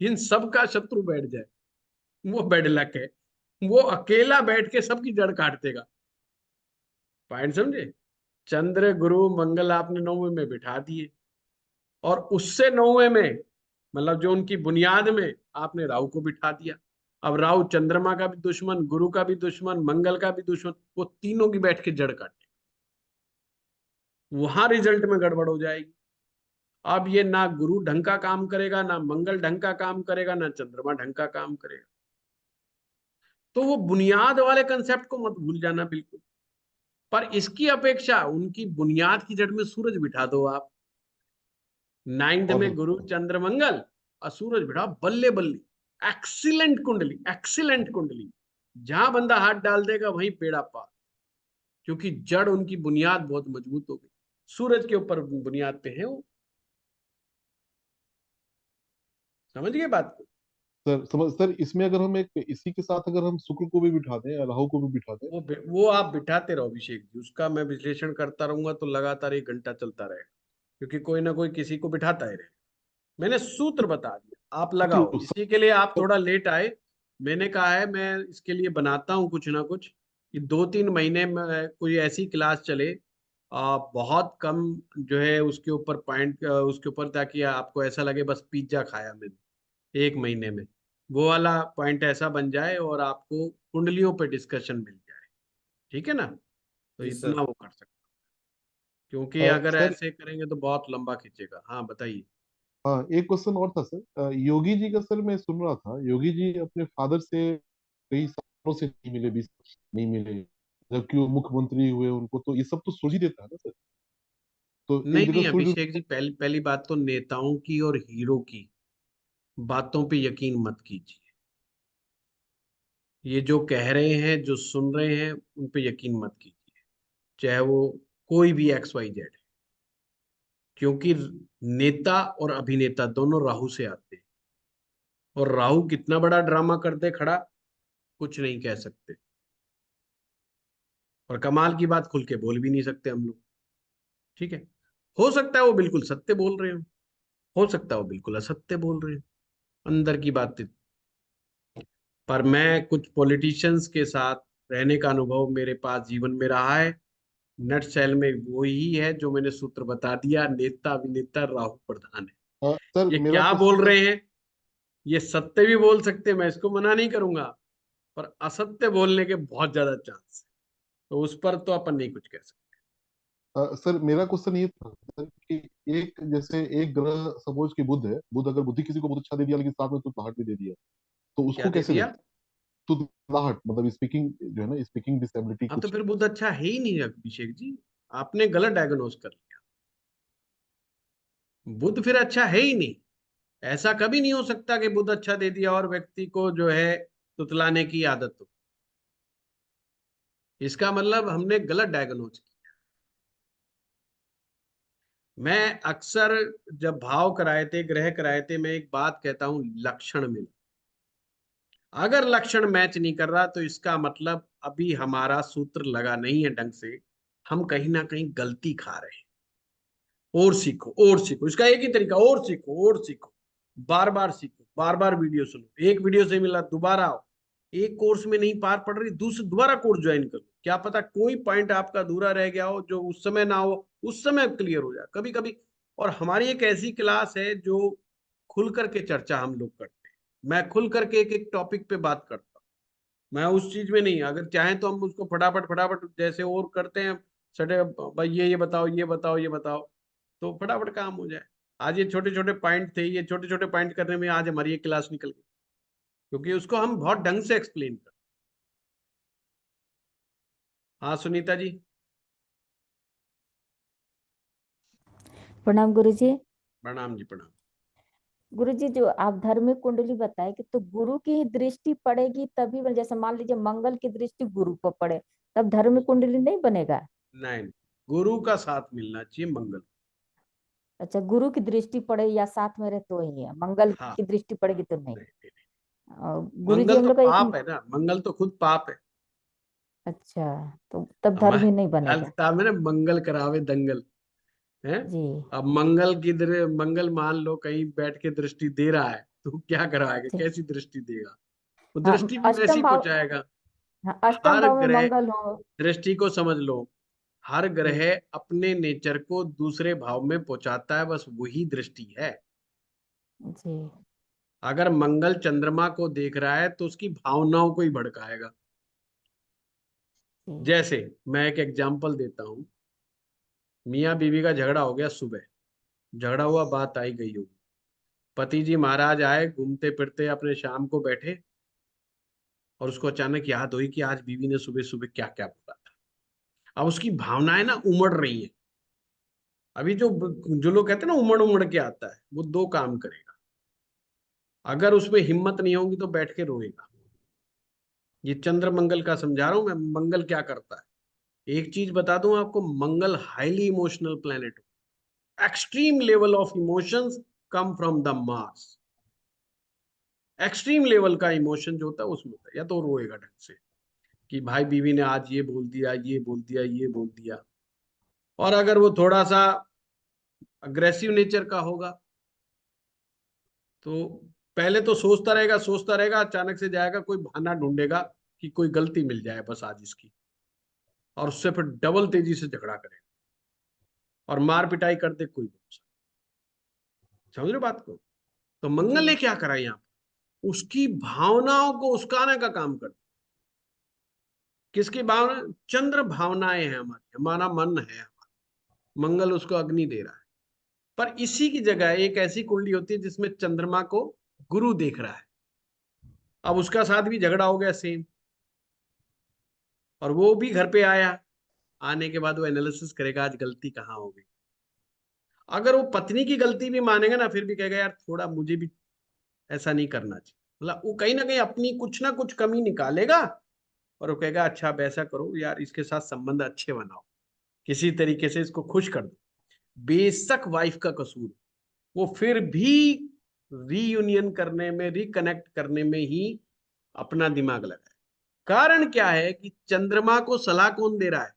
इन सब का शत्रु बैठ जाए, वो बैड लक है। वो अकेला बैठ के सबकी जड़ काट देगा। पॉइंट समझे? चंद्र गुरु मंगल आपने 9वें में बिठा दिए, और उससे 9वें में, मतलब जो उनकी बुनियाद में, आपने राहु को बिठा दिया। अब राहु चंद्रमा का भी दुश्मन, गुरु का भी दुश्मन, मंगल का भी दुश्मन, वो तीनों की बैठ के जड़ काटे, वहां रिजल्ट में गड़बड़ हो जाएगी। अब ये ना गुरु ढंग का काम करेगा, ना मंगल ढंग का काम करेगा, ना चंद्रमा ढंग का काम करेगा। तो वो बुनियाद वाले कंसेप्ट को मत भूल जाना बिल्कुल। पर इसकी अपेक्षा उनकी बुनियाद की जड़ में सूरज बिठा दो आप। 9th में गुरु चंद्र मंगल, और सूरज बिठा, बल्ले बल्ले, एक्सीलेंट कुंडली, एक्सीलेंट कुंडली। जहां बंदा हाथ डाल देगा वहीं बेड़ा पार, क्योंकि जड़ उनकी बुनियाद बहुत मजबूत हो गई, सूरज के ऊपर बुनियाद पे है वो। समझ गए बात को? सर इसमें अगर हम एक इसी के साथ अगर हम शुक्र को भी बिठा दें, राहु को भी बिठा दें, वो आप बिठाते रहो अभिषेक जी, उसका मैं विश्लेषण करता रहूंगा तो लगातार 1 घंटा चलता रहेगा, क्योंकि कोई ना कोई किसी को बिठाता ही रहेगा। मैंने सूत्र बता दिया, आप लगाओ। इसी के लिए आप थोड़ा लेट आए। मैंने कहा है मैं इसके लिए बनाता हूँ कुछ ना कुछ, कि 2-3 महीने में कोई ऐसी क्लास चले, बहुत कम जो है उसके ऊपर पॉइंट, उसके ऊपर, ताकि आपको ऐसा लगे बस पिज्जा खाया मैंने 1 महीने में। वो वाला पॉइंट ऐसा बन जाए और आपको कुंडलियों पे डिस्कशन मिल जाए। ठीक है ना? तो जी इतना सर। वो कर सकते, क्योंकि अगर सर ऐसे करेंगे तो बहुत लंबा खींचेगा। हाँ बताइए। हाँ, एक क्वेश्चन और था सर। योगी जी का सर मैं सुन रहा था, योगी जी अपने फादर से कई सालों से नहीं मिले, 20 नहीं मिले, जबकि वो मुख्यमंत्री हुए, उनको तो ये सब तो सूझ ही देता है ना सर। तो एक नहीं जगह नहीं सूझ, अभिषेक जी, पहली पहली बात तो नेताओं की और हीरो की बातों पे यकीन मत कीजिए। ये जो कह रहे हैं, जो सुन रहे हैं, उन पे यकीन मत कीजिए, चाहे वो कोई भी XYZ है। क्योंकि नेता और अभिनेता दोनों राहु से आते हैं, और राहु कितना बड़ा ड्रामा कर दे खड़ा, कुछ नहीं कह सकते। और कमाल की बात, खुल के बोल भी नहीं सकते हम लोग। ठीक है? हो सकता है वो बिल्कुल सत्य बोल रहे हो सकता है वो बिल्कुल असत्य बोल रहे हो, अंदर की बातें। पर मैं कुछ पॉलिटिशियंस के साथ रहने का अनुभव मेरे पास जीवन में रहा है। नट सेल में वो ही है जो मैंने सूत्र बता दिया, नेता अभिनेता राहु प्रधान है। सर ये मेरा क्या बोल क्वेश्चन, रहे हैं, ये सत्य भी बोल सकते हैं, मैं इसको मना नहीं करूंगा, पर असत्य बोलने के बहुत ज्यादा चांस है, तो उस पर तो अपन नहीं कुछ कह सकते। सर मेरा क्वेश्चन ये था सर कि एक जैसे एक ग्रह सपोज कि बुध है, बुध अगर बुद्धि किसी को बहुत अच्छा दे दिया लेकिन साथ में तुतलाहट भी दे दिया, तो क्या उसको दे कैसे दिया? देखें? तुतलाहट मतलब स्पीकिंग जो है ना, स्पीकिंग डिसेबिलिटी हाँ, तो कुछ। फिर बुध अच्छा है ही नहीं अभिषेक जी, आपने गलत डायग्नोज कर लिया। बुध फिर अच्छा है ही नहीं। ऐसा कभी नहीं हो सकता कि बुध अच्छा दे दिया और व्यक्ति को जो है तुतलाने की आदत हो। इसका मतलब हमने गलत डायग्नोज किया। मैं अक्सर जब भाव कराए थे, ग्रह कराए थे, मैं एक बात कहता हूं, लक्षण मिल। अगर लक्षण मैच नहीं कर रहा तो इसका मतलब अभी हमारा सूत्र लगा नहीं है ढंग से, हम कहीं ना कहीं गलती खा रहे हैं। और सीखो, और सीखो, इसका एक ही तरीका, और सीखो, और सीखो, बार बार सीखो, बार बार वीडियो सुनो। एक वीडियो से मिला दोबारा आओ, एक कोर्स में नहीं पार पड़ रही, दूसरे दोबारा कोर्स ज्वाइन करो। क्या पता कोई पॉइंट आपका अधूरा रह गया हो, जो उस समय ना हो, उस समय क्लियर हो जाए कभी कभी। और हमारी एक ऐसी क्लास है जो खुल करके चर्चा हम लोग करते हैं। मैं खुल करके एक एक टॉपिक पे बात करता हूँ। मैं उस चीज में नहीं, अगर चाहें तो हम उसको फटाफट फटाफट जैसे और करते हैं, सटे भाई ये बताओ, ये बताओ, ये बताओ, तो फटाफट काम हो जाए। आज ये छोटे छोटे पॉइंट थे, ये छोटे छोटे पॉइंट करने में आज हमारी ये क्लास निकल गई, क्योंकि उसको हम बहुत ढंग से एक्सप्लेन कर। हाँ सुनीता जी। प्रणाम गुरुजी। प्रणाम जी, प्रणाम। गुरुजी जो आप धार्मिक कुंडली बताए कि तो गुरु की ही दृष्टि पड़ेगी तभी जैसे मान लीजिए मंगल की दृष्टि गुरु पर पड़े तब धार्मिक कुंडली नहीं बनेगा। नहीं, गुरु का साथ मिलना चाहिए मंगल। अच्छा, गुरु की दृष्टि पड़े या साथ में रहे तो ही है, मंगल हाँ, की दृष्टि पड़ेगी तो नहीं। नहीं, नहीं। गुरुजी मंगल हम तो लोग का पाप एक। है ना, मंगल तो खुद पाप है। अच्छा, तो तब हमारे धर्म ही नहीं लाल बनेगा। किताब में ना, मंगल करावे दंगल है। जी अब मंगल मान लो कहीं बैठ के दृष्टि दे रहा है तो क्या कराएगा, जी। कैसी दृष्टि देगा? वो हाँ, दृष्टि भी वैसी अष्टम भाव। पहुंचाएगा। हाँ, अष्टम हर भाव में ग्रह, मंगल हो। दृष्टि को समझ लो, हर जी ग्रह अपने नेचर को दूसरे भाव में पहुंचाता है, बस वही दृष्टि है। जी अगर मंगल चंद्रमा को देख रहा है तो उसकी भावनाओं को ही भड़काएगा। जी जैसे मैं एक एग्जांपल देता हूँ, मियाँ बीवी का झगड़ा हो गया सुबह, झगड़ा हुआ, बात आई गई होगी, पति जी महाराज आए घूमते फिरते अपने शाम को बैठे, और उसको अचानक याद हुई कि आज बीवी ने सुबह सुबह क्या क्या बोला था। अब उसकी भावनाएं ना उमड़ रही हैं। अभी जो जो लोग कहते हैं ना उमड़ उमड़ के आता है, वो दो काम करेगा। अगर उसमें हिम्मत नहीं होगी तो बैठ के रोएगा। ये चंद्र मंगल का समझा रहा हूं मैं, मंगल क्या करता है। एक चीज बता दूं आपको, Mangal highly emotional planet, extreme level of emotions come from the Mars. Extreme level का इमोशन जो होता है उसमें होता है, या तो रोएगा ढंग से कि भाई बीवी ने आज ये बोल दिया, ये बोल दिया, ये बोल दिया। और अगर वो थोड़ा सा अग्रेसिव नेचर का होगा तो पहले तो सोचता रहेगा, अचानक से जाएगा कोई बहाना ढूंढेगा कि कोई गलती मिल जाए बस आज इसकी, और उससे फिर डबल तेजी से झगड़ा करेगा और मार पिटाई कर दे कोई भरोसा। समझ रहे हो बात को? तो मंगल ने जी क्या करा यहाँ, उसकी भावनाओं को उस्काने का काम कर। किसकी भावना? चंद्र भावनाएं हैं हमारी, हमारा मन है, मंगल उसको अग्नि दे रहा है। पर इसी की जगह एक ऐसी कुंडली होती है जिसमें चंद्रमा को गुरु देख रहा है। अब उसका साथ भी झगड़ा हो गया सेम, और वो भी घर पे आया, आने के बाद वो एनालिसिस करेगा आज गलती कहाँ हो गई। अगर वो पत्नी की गलती भी मानेगा ना, फिर भी कहेगा यार थोड़ा मुझे भी ऐसा नहीं करना चाहिए, मतलब वो कहीं ना कहीं अपनी कुछ ना कुछ कमी निकालेगा, और वो कहेगा अच्छा अब ऐसा करो यार, इसके साथ संबंध अच्छे बनाओ, किसी तरीके से इसको खुश कर दो। बेशक वाइफ का कसूर, वो फिर भी रीयूनियन करने में, रिकनेक्ट करने में ही अपना दिमाग लगाए। कारण क्या है कि चंद्रमा को सलाह कौन दे रहा है?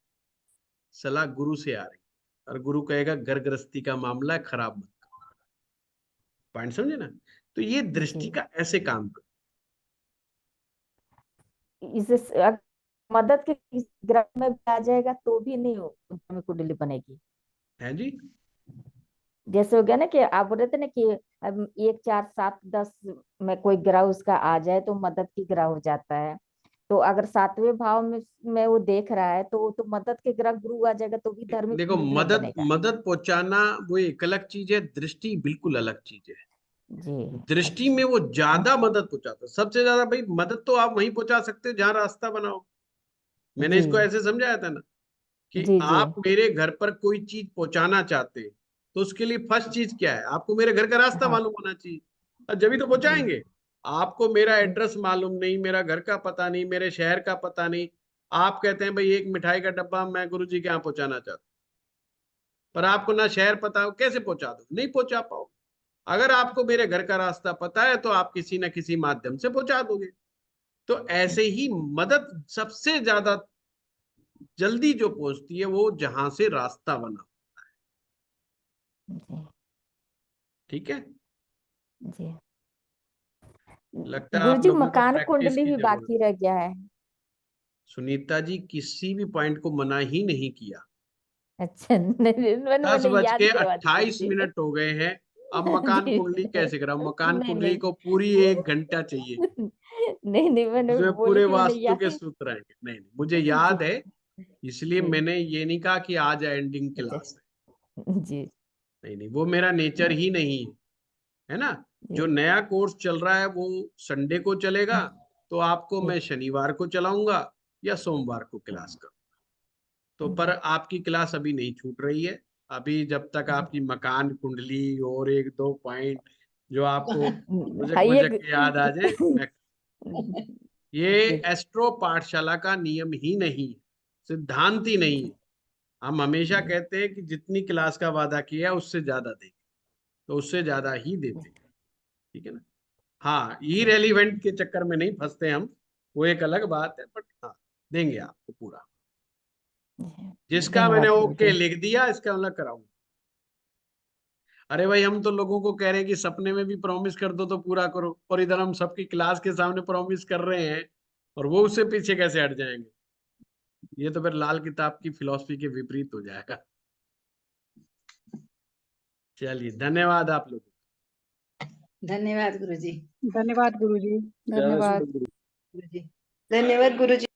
सलाह गुरु से आ रही है, और गुरु कहेगा घर गृहस्थी का मामला है, खराब मत करो। पॉइंट समझे ना? तो ये दृष्टि जी। का ऐसे काम कर। इसे अगर मदद के इस ग्रह में भी आ जाएगा तो भी नहीं धार्मिक कुंडली बनेगी। है जी। जैसे हो गया ना कि आप बोल रहे थे ना कि अब 1 4 7 10 में कोई ग्रह उसका आ जाए तो मदद की ग्रह हो जाता है। तो अगर 7वें भाव में वो देख रहा है तो मदद के ग्रह गुरु आ जाएगा तो भी धार्मिक देखो, कुंडली नहीं मदद बनेगा। मदद पहुंचाना वो एक अलग चीज है, दृष्टि बिल्कुल अलग चीज है। जी दृष्टि अच्छा। में वो ज्यादा मदद पहुंचाता है, सबसे ज्यादा। भाई मदद तो आप वहीं पहुंचा सकते हो जहां रास्ता बनाओ। मैंने जी इसको ऐसे समझाया था ना कि जी जी आप मेरे घर पर कोई चीज पहुंचाना चाहते हैं, तो उसके लिए फर्स्ट चीज क्या है? आपको मेरे घर का रास्ता हाँ मालूम होना चाहिए, और जब भी तो जी पहुंचाएंगे। आपको मेरा जी एड्रेस मालूम नहीं, मेरा घर का पता नहीं, मेरे शहर का पता नहीं, आप कहते हैं भाई एक मिठाई का डब्बा मैं गुरुजी के यहाँ पहुंचाना चाहता हूँ, पर आपको ना शहर पता हो, कैसे पहुंचा दो? नहीं पहुंचा पाओ। अगर आपको मेरे घर का रास्ता पता है तो आप किसी ना किसी माध्यम से पहुंचा दोगे। तो ऐसे ही मदद सबसे ज्यादा जल्दी जो पहुंचती है वो जहां से रास्ता बना। जी ठीक है, जी। लगता है आप गुरुजी लोगों को मकान प्रैक्टिस कुंडली की भी जरूरत बाकी है। रह गया है। सुनीता जी किसी भी पॉइंट को मना ही नहीं किया। अच्छा नहीं, मैंने दस मैंने बज याद के करवा दी अट्ठाईस गुरुजी से। मिनट हो गए हैं। अब मकान जी कुंडली कैसे करा? मकान नहीं कुंडली नहीं को पूरी 1 घंटा चाहिए, नहीं नहीं, मैंने उसमें बोली पूरे कि मैंने वास्तु याद। के सूत्र आएंगे। नहीं नहीं, मुझे जी याद है, इसलिए जी मैंने ये नहीं कहा कि आज एंडिंग अच्छा क्लास है। जी नहीं नहीं, वो मेरा नेचर ही नहीं है, है ना? जो जी नया कोर्स चल रहा है वो संडे को चलेगा, तो आपको जी मैं शनिवार को चलाऊंगा या सोमवार को क्लास करूंगा। तो पर जी आपकी क्लास अभी नहीं छूट रही है। अभी जब तक जी आपकी मकान कुंडली और 1 2 पॉइंट जो आपको हाँ, ये के याद आ जाए। ये एस्ट्रो पाठशाला का नियम ही नहीं है, सिद्धांत ही नहीं है। हम हमेशा कहते हैं कि जितनी क्लास का वादा किया उससे ज्यादा देंगे, तो उससे ज्यादा ही देते हैं, ठीक है ना। हाँ, इररिलेवेंट के चक्कर में नहीं फंसते हम, वो एक अलग बात है, बट हाँ देंगे आपको पूरा। जिसका मैंने धन्यवाद ओके गुरुजी। लिख दिया, इसका मतलब कराऊंगा। अरे भाई, हम तो लोगों को कह रहे हैं कि सपने में भी प्रॉमिस कर दो तो पूरा करो, और इधर हम सबकी क्लास के सामने प्रॉमिस कर रहे हैं और वो उससे पीछे कैसे हट जाएंगे? ये तो फिर लाल किताब की फिलॉसफी के विपरीत हो जाएगा। चलिए, धन्यवाद आप लोग। धन्यवाद गुरुजी। धन्यवाद गुरुजी। जय धन्यवाद श्री गुरु। गुरुजी। धन्यवाद गुरुजी।